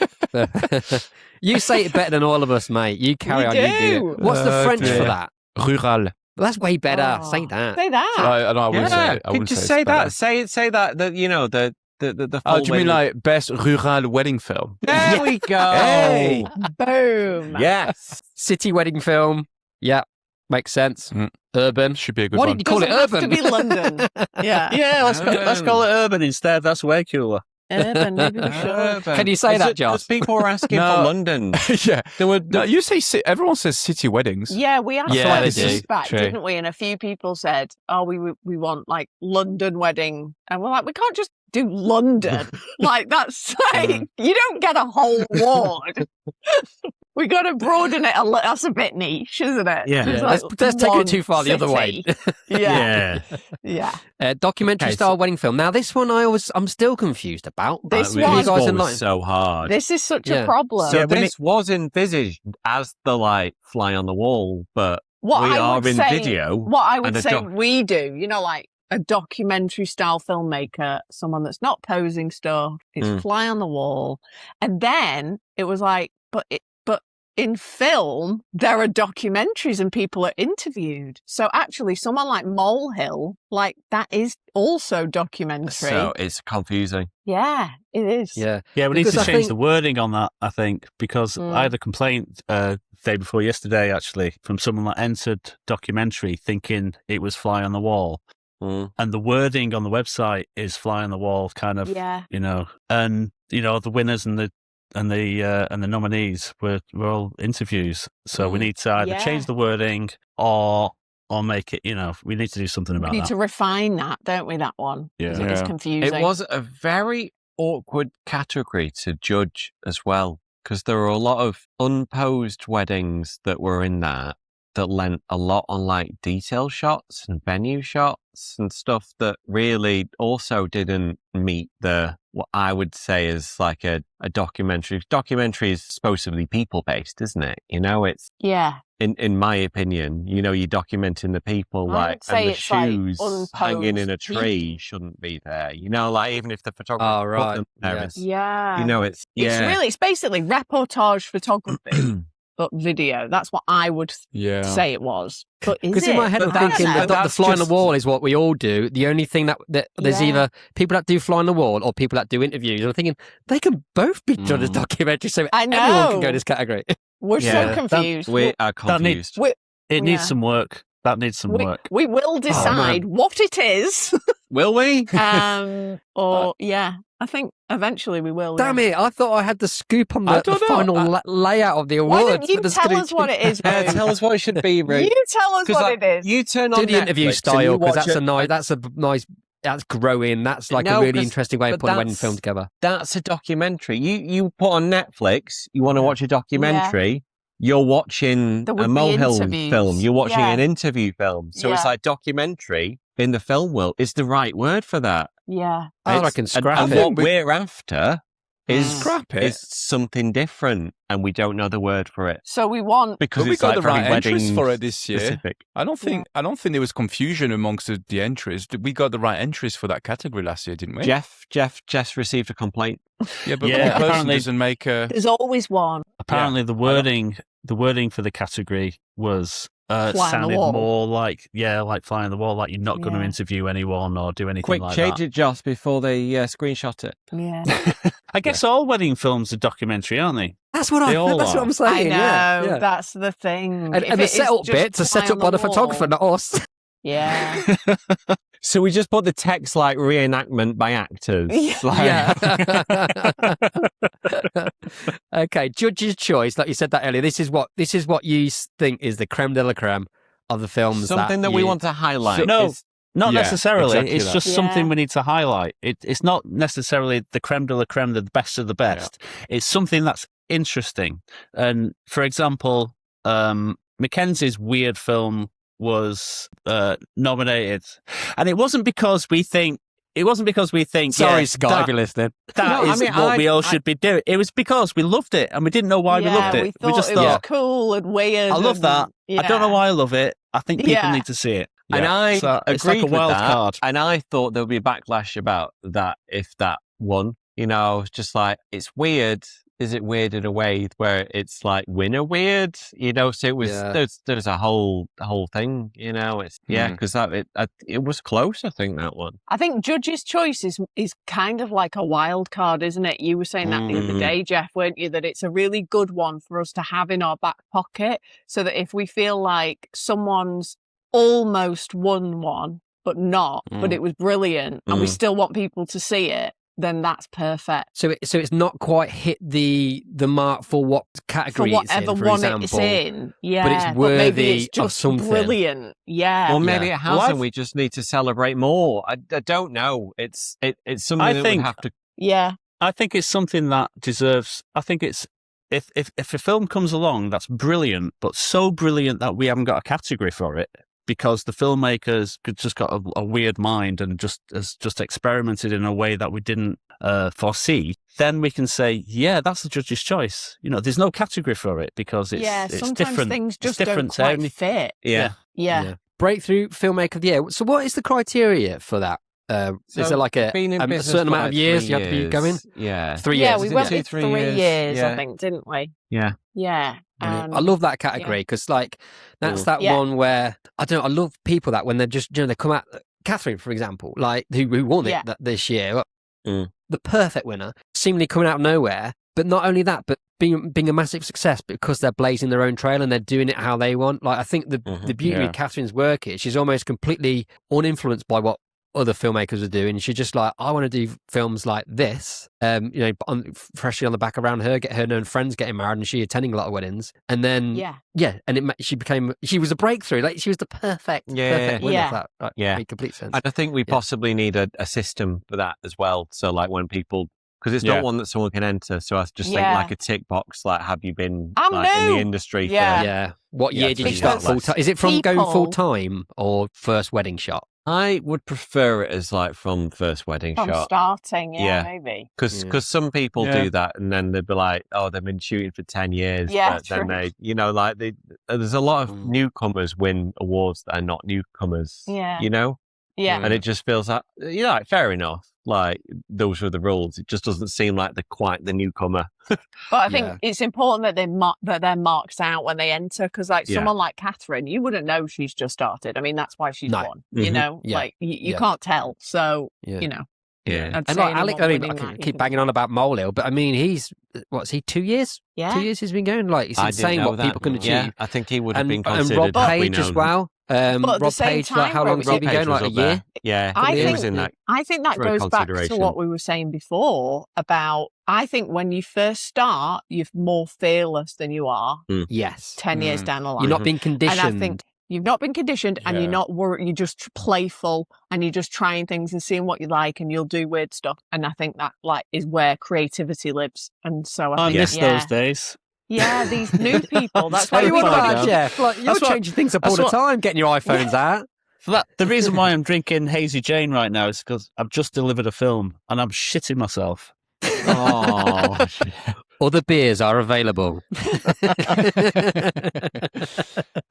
You say it better than all of us, mate. You carry on. You do it. What's the French dear. for that? Rural. Well, that's way better. Oh. Say that. Say that. I wouldn't say it. I wouldn't just say say it's that. better. Say that. That you know the Oh, full do you mean wedding- like best rural wedding film? There we go. Hey. Boom. Yes. City wedding film. Yeah. Makes sense. Mm. Urban. Should be a good Why one. didn't you call it Doesn't have urban? to be London. Yeah. Yeah, let's call it urban instead. That's way cooler. Urban. Maybe we should. Urban. Can you say Is that, it- Joss? 'cause people were asking No. for London. Yeah. There were No, you say everyone says city weddings. Yeah, we asked Yeah, like they this do. back, True. didn't we? And a few people said, "Oh, we want like London wedding," and we're like, "We can't just do London. Like that's like you don't get a whole ward. We got to broaden it a little. That's a bit niche, isn't it? Yeah. It's Yeah, like let's take one it too far the other way. city. Yeah, yeah. Documentary Okay, style wedding film. Now, this one I'm still confused about. This You one- guys was enlighten- so hard. This is such Yeah. a problem. So Yeah, we this was envisaged as the like fly on the wall, but what we I are would in say, video. What I would and a say doc- we do, like a documentary style filmmaker, someone that's not posing stuff, it's fly on the wall. And then it was like, but in film, there are documentaries and people are interviewed. So actually someone like Molehill, like that is also documentary. So it's confusing. Yeah, it is. Yeah. Yeah, we need Because to I change think- the wording on that, I think, because I had a complaint day before yesterday, actually, from someone that entered documentary thinking it was fly on the wall. And the wording on the website is fly on the wall, kind of, Yeah. and, the winners and the nominees were all interviews. So we need to either change the wording or make it, we need to do something about We need that. to refine that, don't we, that one? 'Cause it was Yeah. confusing. It was a very awkward category to judge as well, because there were a lot of unposed weddings that were in that lent a lot on like detail shots and venue shots and stuff that really also didn't meet what I would say is like a documentary. Documentary is supposed to be people based, isn't it? It's Yeah. in my opinion, you're documenting the people, I like, would say and the it's like shoes hanging in a unposed tree shouldn't be there. Like even if the photographer Oh, put right. them there, Yes. Yeah. it's It's basically reportage photography, but video. That's what I would Yeah. say it was. But is Because it? in my head, I'm But that's- thinking but the that's fly on the just- wall is what we all do. The only thing that there's Yeah. either people that do fly on the wall or people that do interviews. And I'm thinking they can both be done as documentaries, so I everyone can go know. in this category. We're Yeah. so confused. we are That needs- confused. It needs Yeah. some work. That needs some work. We will decide what it is. Will we? I think eventually we will. Damn it! I thought I had the scoop on I the don't know. final layout of the Why awards. don't you but the tell us screen- what it is, Boo? Tell us what it should be, Ruth. You tell us 'Cause, what like, it is. You turn on Do the interview Netflix and style you because watch that's a nice. That's growing. That's like No, a really 'cause- interesting way of but putting a wedding that's- film together. That's a documentary. You put on Netflix, you want to watch a documentary, you're watching There would a be Molehill interviews. film, you're watching Yeah. an interview film. So it's Yeah. like documentary in the film world is the right word for that. Yeah. I reckon And scrap what it. we're after is Scrap it. is something different, and we don't know the word for it. So we want Because But we it's got like the very right entries wedding for it this year. specific. I don't think there was confusion amongst the entries. We got the right entries for that category last year, didn't we? Jeff received a complaint. Yeah, but Yeah, one person apparently- doesn't make a. there's always one. Apparently, the wording for the category was Fly on the sounded wall. more like fly on the wall, like you're not going to Yeah. interview anyone or do anything Quick, like change that. it, Joss, before they screenshot it. Yeah. I guess all wedding films are documentary, aren't they? That's what They all that's what are. I'm saying. I know, yeah. that's the thing. And If the it is setup just bits are set fly up by on the wall, photographer, not us. Yeah. So we just put the text like reenactment by actors. Yeah. Like- Yeah. Okay, judge's choice. Like you said that earlier. This is what you think is the creme de la creme of the films. Something that we want to highlight. No. is- Not Yeah, necessarily. exactly It's that. just Yeah. something we need to highlight. It's not necessarily the creme de la creme, the best of the best. It's something that's interesting. And for example, Mackenzie's weird film was nominated, and it wasn't because we think. Sorry, yeah, Scott, if you're listening. That No, I is mean, what we all should be doing. It was because we loved it, and we didn't know why we loved it. We thought just it thought, was cool and weird. I love that. I don't know why I love it. I think people Yeah. need to see it. And I So it's agreed like a wild with that, card. and I thought there would be a backlash about that if that won. You know, it's just like, it's weird. Is it weird in a way where it's like winner weird? You know, so it was. Yeah. There's a whole thing. You know, it's because it was close. I think that one. I think judge's choice is kind of like a wild card, isn't it? You were saying that the other day, Jeff, weren't you? That it's a really good one for us to have in our back pocket, so that if we feel like someone's almost won one, but not, but it was brilliant, and we still want people to see it, then that's perfect. So it's not quite hit the mark for what For category whatever it's in, for one example. it's in, yeah, but it's worthy maybe it's of just something. brilliant, yeah. Or maybe it has, Well, and we just need to celebrate more. I don't know. It's something I that think- we have to. Yeah, I think it's something that deserves. I think it's if a film comes along that's brilliant, but so brilliant that we haven't got a category for it because the filmmakers just got a weird mind and has experimented in a way that we didn't foresee, then we can say, yeah, that's the judge's choice. You know, there's no category for it because it's sometimes different. things It's just different don't to quite any- fit. Yeah. Yeah. Breakthrough filmmaker of the year. So what is the criteria for that? Is there like a been in business certain for amount of like years 3 you have to be years. going? Yeah. 3 Yeah, years. we isn't went it? with 3 3 years, years, yeah. I think, didn't we? Yeah. Yeah. Brilliant. I love that category because, like, that's that Yeah. one where I don't know. I love people that when they're just they come out. Catherine, for example, like who won it this year, the perfect winner, seemingly coming out of nowhere. But not only that, but being a massive success because they're blazing their own trail and they're doing it how they want. Like I think the beauty of Catherine's work is she's almost completely uninfluenced by what other filmmakers are doing. She's just like, I want to do films like this, freshly on the back around her, get her known friends getting married and she attending a lot of weddings. And then, and she was a breakthrough. Like she was the perfect winner of that. Like, made complete sense. And I think we possibly need a system for that as well. So like when people, because it's not one that someone can enter. So I just think like a tick box, like have you been in the industry for What year did you because start full time? Is it from going full time or first wedding shot? I would prefer it as like from first wedding From shot. starting, maybe. Because some people do that and then they'd be like, oh, they've been shooting for 10 years. Yeah, but then they, like there's a lot of newcomers win awards that are not newcomers. Yeah. You know? Yeah. And it just feels like, like fair enough. Like those are the rules. It just doesn't seem like they're quite the newcomer. But I think it's important that they're marked out when they enter because, like, someone like Catherine, you wouldn't know she's just started. I mean, that's why she's won. You know, like you can't tell. So you know, yeah. And like Alec, I mean, I can keep banging on about Molehill, but I mean, he's 2 years? Yeah, 2 years he's been going. Like it's insane what people can achieve. Yeah, I think he would have been and considered. Rob Page as well. Rob Page, like how long has he been going? Like a year? Yeah, I was in that. I think that goes back to what we were saying before about. I think when you first start, you're more fearless than you are. Yes, 10 years down the line, you're not being conditioned. And I think you've not been conditioned, and you're not worried. You're just playful, and you're just trying things and seeing what you like, and you'll do weird stuff. And I think that is where creativity lives. And so I think, miss those days. Yeah, these new people. That's what why you want about Jeff. Like you're changing things up all the time, getting your iPhones out. The reason why I'm drinking Hazy Jane right now is because I've just delivered a film and I'm shitting myself. Oh, Other beers are available.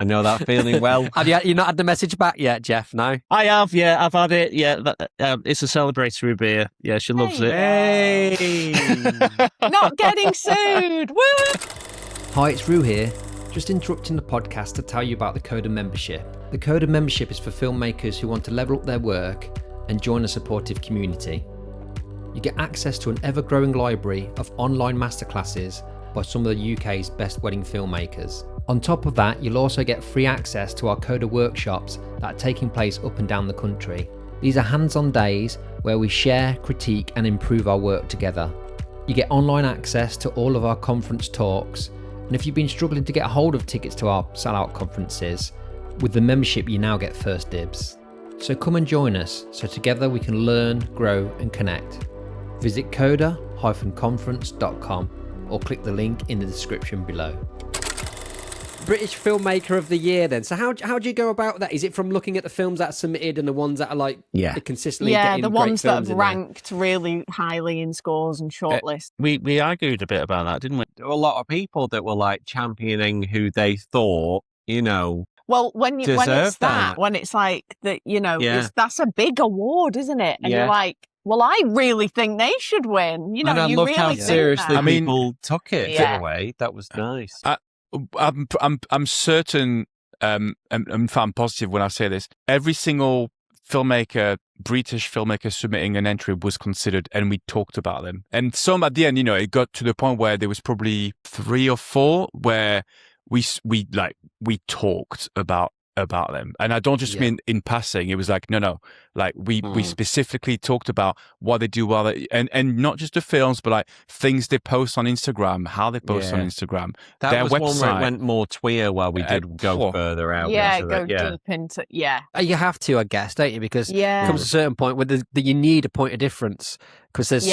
I know that feeling well. Have you not had the message back yet, Jeff? No? I have, yeah. I've had it. Yeah, it's a celebratory beer. Yeah, she loves it. Hey! Not getting sued. Woo! Hi, it's Roo here. Just interrupting the podcast to tell you about the Coda membership. The Coda membership is for filmmakers who want to level up their work and join a supportive community. You get access to an ever-growing library of online masterclasses by some of the UK's best wedding filmmakers. On top of that, you'll also get free access to our Coda workshops that are taking place up and down the country. These are hands-on days where we share, critique and improve our work together. You get online access to all of our conference talks, and if you've been struggling to get a hold of tickets to our sellout conferences, with the membership you now get first dibs. So come and join us so together we can learn, grow and connect. Visit coda-conference.com or click the link in the description below. British Filmmaker of the Year then. So how do you go about that? Is it from looking at the films that are submitted and the ones that are like consistently getting the great ones that films have ranked really highly in scores and shortlists? We argued a bit about that, didn't we? There were a lot of people that were like championing who they thought, Well, when it's that. when it's like that, that's a big award, isn't it? And you're like, well, I really think they should win. And I you loved really how think seriously that. people took it in a way. That was nice. I'm certain, and I'm positive when I say this. Every single filmmaker, British filmmaker submitting an entry was considered, and we talked about them. And some at the end, it got to the point where there was probably 3 or 4 where we talked about them. And I don't just mean in passing. It was like, no, like we specifically talked about what they do and not just the films, but like things they post on Instagram, how they post on Instagram. That their was website. one where it went more Twitter where we did go further out. Deep into, You have to, I guess, don't you? Because it comes to a certain point where you need a point of difference. Because there's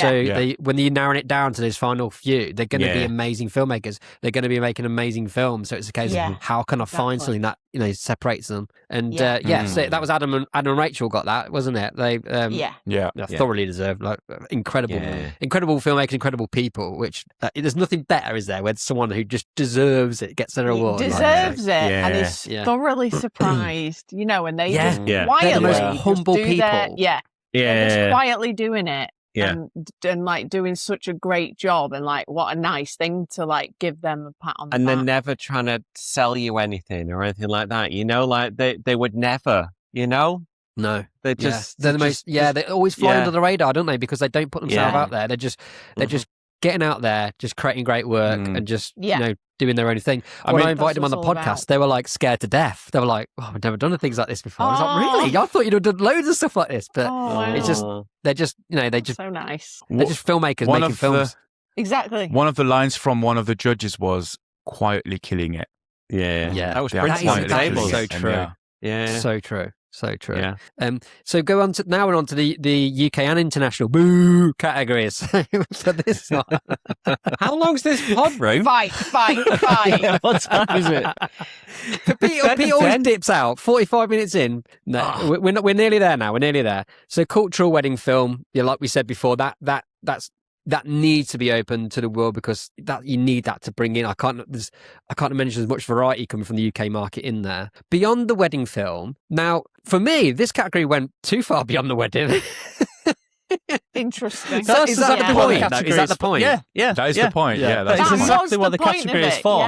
when you're narrowing it down to this final few, they're going to be amazing filmmakers. They're going to be making amazing films. So it's a case of how can I find something that separates them? And so that was Adam and Rachel got that, wasn't it? They thoroughly deserved, like incredible filmmakers, incredible people. Which there's nothing better, is there, when someone who just deserves it gets an award, deserves it, and is thoroughly surprised, and they just quietly, they're the most humble people. They're just quietly doing it. And like doing such a great job, and like what a nice thing to like give them a pat on the back. And they're never trying to sell you anything or anything like that, like they would never, No, they just they're the most they always fly under the radar, don't they? Because they don't put themselves out there. They're just getting out there, just creating great work and just doing their own thing. When I invited them on the podcast, they were like scared to death. They were like, I've never done things like this before. I was like, really? I thought you'd have done loads of stuff like this, but it's just they're just so nice. They're just filmmakers making films. Exactly. One of the lines from one of the judges was quietly killing it. That was pretty so true. So true. So true. Yeah. So go on to now. We're on to the UK and international categories for this one. How long's this pod, Roo? Fight. What time is it? Pete always dips out 45 minutes in. No, we're nearly there now. We're nearly there. So cultural wedding film. Like we said before, that needs to be open to the world, because that you need that to bring in. I can't imagine as much variety coming from the UK market in there. Beyond the wedding film. Now, for me, this category went too far beyond the wedding. Interesting. Is that the point? Is that the point? Yeah. That is the point. Yeah, that's exactly what the category is for.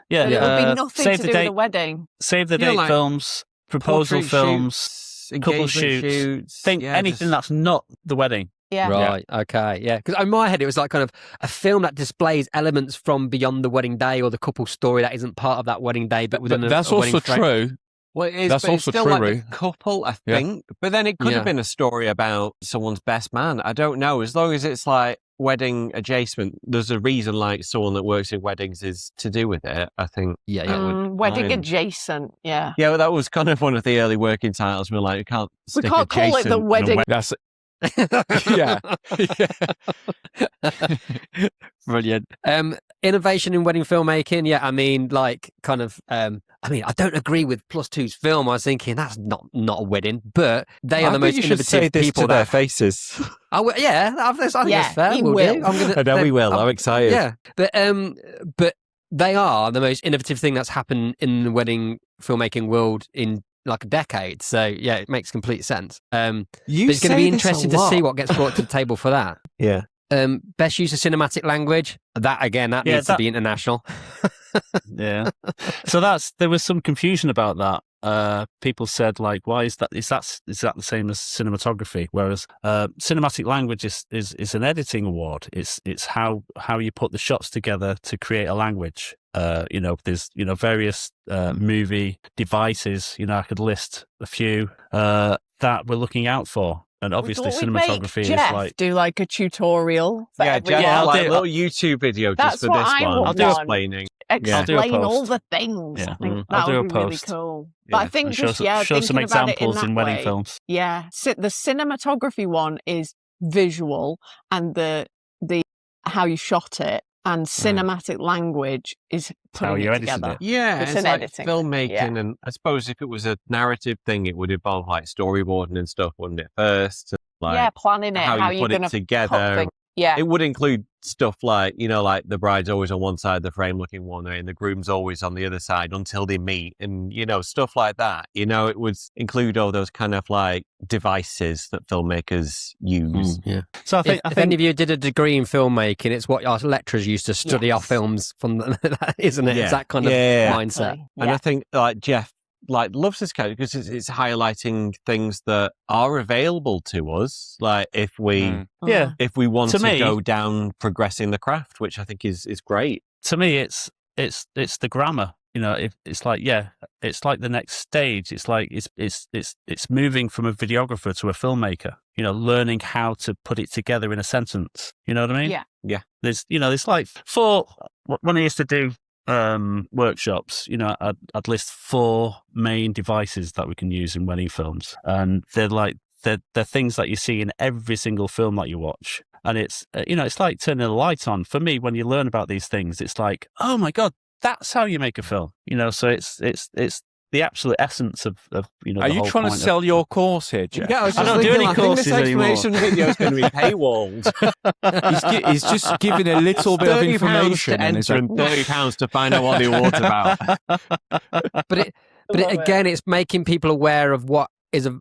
Yeah. It would be nothing to do with the wedding. Save the date films, proposal films, couple shoots. Anything that's not the wedding. Yeah. Right. Okay. Yeah. Because in my head, it was like kind of a film that displays elements from beyond the wedding day or the couple story that isn't part of that wedding day, but within that's also true. Well, that's also still true. Like a couple, I think. But then it could have been a story about someone's best man. I don't know. As long as it's like wedding adjacent, there's a reason like someone that works in weddings is to do with it, I think. Wedding adjacent, Yeah, well, that was kind of one of the early working titles. We're like, we can't call it the wedding. Yeah. Brilliant. Innovation in wedding filmmaking. Yeah, I mean, like, kind of. I don't agree with +2's film. I was thinking that's not a wedding, but they are the most innovative people. To their faces. Oh yeah, I think that's fair. He We'll will. do. I know we will. I'm excited. Yeah, but they are the most innovative thing that's happened in the wedding filmmaking world in like a decade. So yeah, it makes complete sense. But it's going to be interesting to see what gets brought to the table for that. Yeah. Best use of cinematic language. That needs to be international. Yeah. So there was some confusion about that. People said, like, why is that? Is that the same as cinematography? Whereas cinematic language is an editing award. It's how you put the shots together to create a language. There's various movie devices. I could list a few that we're looking out for. And obviously, cinematography is like do like a tutorial. For I'll do a little YouTube video just for this one. I'll do explaining. Explain all the things. Yeah. I think I'll that do would a be really post. cool. Yeah. But I think show some examples in wedding films. Yeah, the cinematography one is visual, and the how you shot it, and cinematic language is putting how you it edited together. it. Yeah, It's it's an like editing. filmmaking, Yeah. and I suppose if it was a narrative thing, it would involve like storyboarding and stuff, wouldn't it? First, Yeah, planning it, how you you're put going it to together. Yeah, It would include stuff like, like the bride's always on one side of the frame looking one way and the groom's always on the other side until they meet, and, stuff like that. It would include all those kind of like devices that filmmakers use. Yeah. So I think if any of you did a degree in filmmaking, it's what our lecturers used to study our films from, isn't it? Yeah. It's that kind of Yeah. mindset. And I think like Jeff loves this character because it's highlighting things that are available to us. Like if we want to go down progressing the craft, which I think is great. To me, it's the grammar. It's like the next stage. It's like it's moving from a videographer to a filmmaker. Learning how to put it together in a sentence. You know what I mean? Yeah. There's like when I used to do workshops, I'd list 4 main devices that we can use in wedding films, and they're things that you see in every single film that you watch. And it's it's like turning a light on. For me, when you learn about these things, it's like, oh my god, that's how you make a film. So it's the absolute essence of Are you trying to sell your course here, Jeff? Yeah, I don't do any courses anymore. I think this explanation video is going to be paywalled. He's just giving a little bit of information. £30 to enter and £30 to find out what the award's about. But it's making people aware of what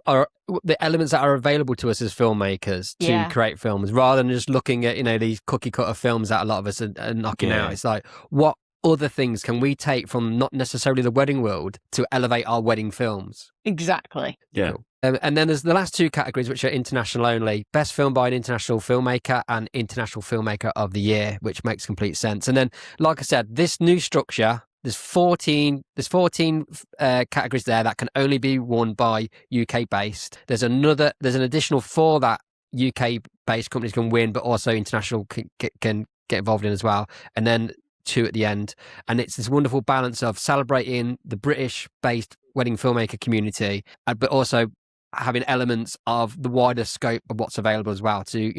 are the elements that are available to us as filmmakers to create films, rather than just looking at these cookie cutter films that a lot of us are knocking out. It's like, what other things can we take from not necessarily the wedding world to elevate our wedding films? Exactly. Yeah. Cool. And then there's the last 2 categories, which are international only: best film by an international filmmaker and international filmmaker of the year, which makes complete sense. And then, like I said, this new structure, there's 14 categories there that can only be won by UK based. There's an additional 4 that UK based companies can win, but also international can get involved in as well. And then 2 at the end. And it's this wonderful balance of celebrating the British based wedding filmmaker community, but also having elements of the wider scope of what's available as well to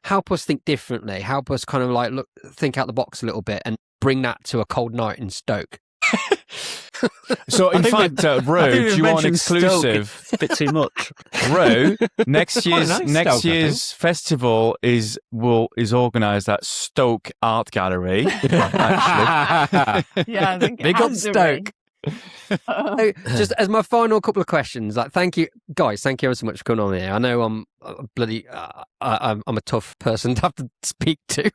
help us think differently, help us kind of like think out the box a little bit and bring that to a cold night in Stoke. So in fact, Ro, do you want exclusive? A bit too much. Ro, next Stoke, year's festival is organised at Stoke Art Gallery. Yeah, I think Big up Stoke. So, just as my final couple of questions, thank you guys, thank you ever so much for coming on here. I know I'm a tough person to have to speak to.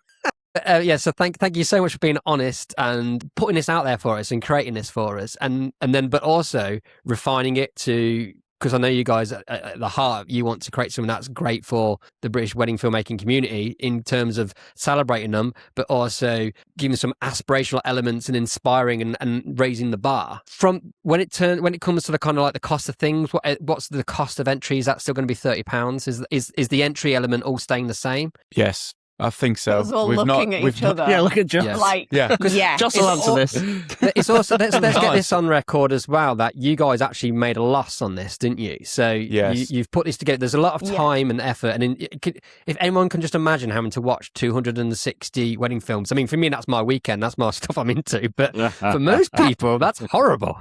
So thank you so much for being honest and putting this out there for us and creating this for us, and then but also refining it to, because I know you guys at the heart, you want to create something that's great for the British wedding filmmaking community in terms of celebrating them, but also giving some aspirational elements and inspiring and raising the bar. From when it comes to the kind of like the cost of things, what's the cost of entry? Is that still going to be £30? Is the entry element all staying the same? Yes. I think so. Us all looking at each other. Yeah, look at Joce. Yes. Like, Yeah. yeah. Joce will answer this. It's also let's get this on record as well that you guys actually made a loss on this, didn't you? So Yes. you've put this together. There's a lot of time and effort, and if anyone can just imagine having to watch 260 wedding films. I mean, for me, that's my weekend. That's my stuff I'm into. But for most people, that's horrible.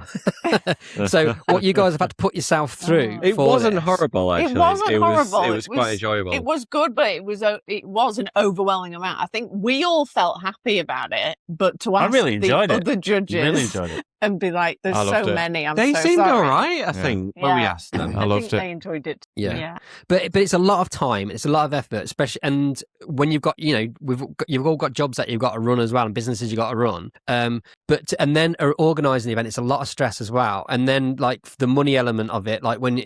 So what you guys have had to put yourself through. It wasn't horrible, actually. It wasn't horrible. It was quite enjoyable. It was good, but it was an overwhelming amount. I think we all felt happy about it, but to ask the other judges Really enjoyed it. and be like, "There's so many." They so seemed sorry. all right, I think, when we asked them. I loved think it. They enjoyed it. Yeah. But it's a lot of time. It's a lot of effort, especially. And when you've got, you've all got jobs that you've got to run as well, and businesses you've got to run. And then organising the event, it's a lot of stress as well. And then like the money element of it, like when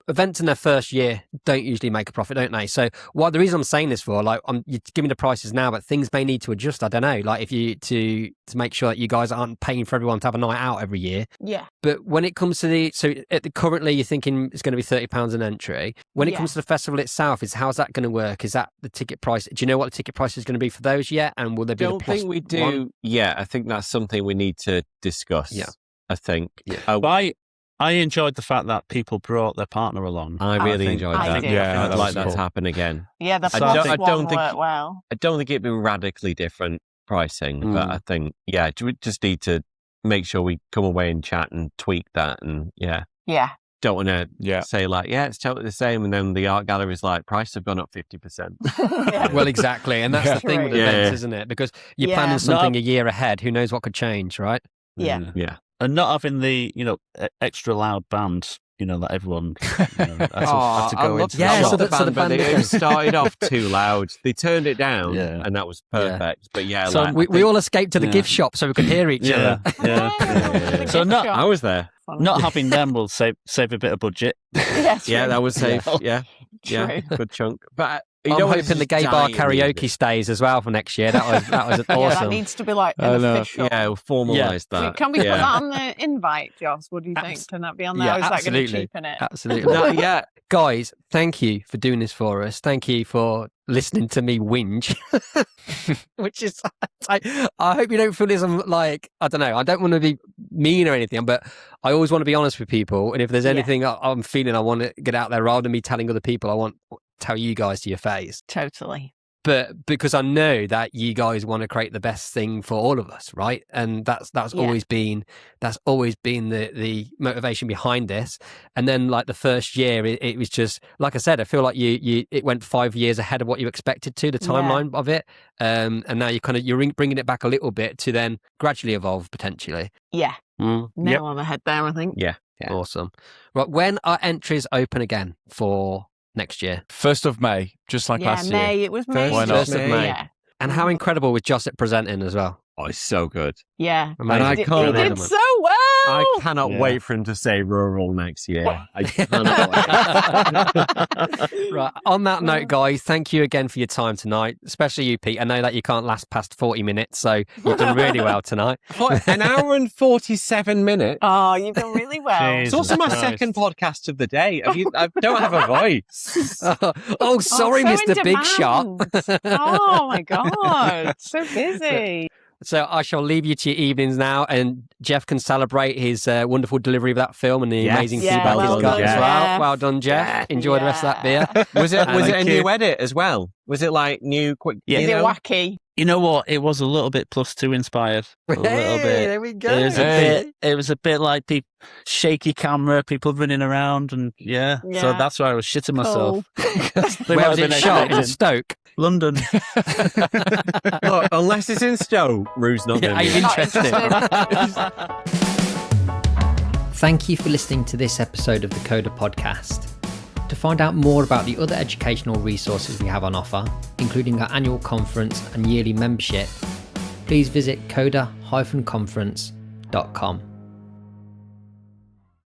events in their first year don't usually make a profit, don't they? So the reason I'm saying this for, like, you give me the prices now, but things may need to adjust. I don't know, like if you to make sure that you guys aren't paying for everyone to have a night out every year. Yeah. But when it comes to currently you're thinking it's going to be £30 an entry. When it comes to the festival itself, how's that going to work? Is that the ticket price? Do you know what the ticket price is going to be for those yet? And will there be? Don't think we do. One? Yeah, I think that's something we need to discuss. Yeah. I think. Yeah. I enjoyed the fact that people brought their partner along. I really enjoyed that. Yeah, I'd like that to happen again. Yeah, the I first don't one think worked well. I don't think it'd be radically different pricing, but I think we just need to make sure we come away and chat and tweak that, and don't want to say like, it's totally the same, and then the art gallery's like, prices have gone up 50%. Well, exactly, and that's the thing with events, isn't it? Because you're planning something a year ahead. Who knows what could change, right? Yeah. Yeah. And not having the, extra loud band, that everyone had to go into. Yeah, so the band, it started off too loud. They turned it down, and that was perfect. But so like, we all escaped to the gift shop so we could hear each other. Yeah. So I was there. Not having them will save a bit of budget. That was safe. Yeah, good chunk. But I'm hoping the gay bar karaoke stays as well for next year. That was awesome. That needs to be like an official. Yeah, we'll formalise that. Can we put that on the invite, Joce? What do you think? Can that be on there? Yeah, or is that going to absolutely. cheapen it? Absolutely. Guys, thank you for doing this for us. Thank you for listening to me whinge. Which is, I hope you don't feel this. I'm like, I don't know. I don't want to be mean or anything, but I always want to be honest with people. And if there's anything I'm feeling, I want to get out there rather than me telling other people. I want to tell you guys to your face. Totally. But because I know that you guys want to create the best thing for all of us, right? And that's always been the motivation behind this. And then like the first year, it was just like I said. I feel like it went 5 years ahead of what you expected to, the timeline of it. And now you're bringing it back a little bit to then gradually evolve potentially. Yeah. Nail on the head there, I think. Yeah. Awesome. Right, when are entries open again for next year? 1st of May, just like last year. May. It was May. Why not? 1st of May. Yeah. And how incredible was Joce presenting as well? Oh, it's so good. Yeah. Amazing. And I can't. He did so well. I cannot wait for him to say rural next year. I cannot wait. Right. On that note, guys, thank you again for your time tonight, especially you, Pete. I know that you can't last past 40 minutes, so you've done really well tonight. An hour and 47 minutes. Oh, you've done really well. It's also my second podcast of the day. I don't have a voice. Sorry, so Mr. Big Shot. Oh, my God. So busy. So I shall leave you to your evenings now, and Jeff can celebrate his wonderful delivery of that film and the amazing feedback he's got as well. Well done, Jeff. Yeah. Enjoy the rest of that beer. Was it a new edit as well? Was it like new, quick? Is it wacky? You know what? It was a little bit +2 inspired. A little bit. There we go. It was a bit like shaky camera, people running around, and so that's why I was shitting myself. Where was it shot? In Stoke? London. Look, unless it's in Stoke, Rue's not going to be interested. Thank you for listening to this episode of the Coda Podcast. To find out more about the other educational resources we have on offer, including our annual conference and yearly membership, please visit coda-conference.com.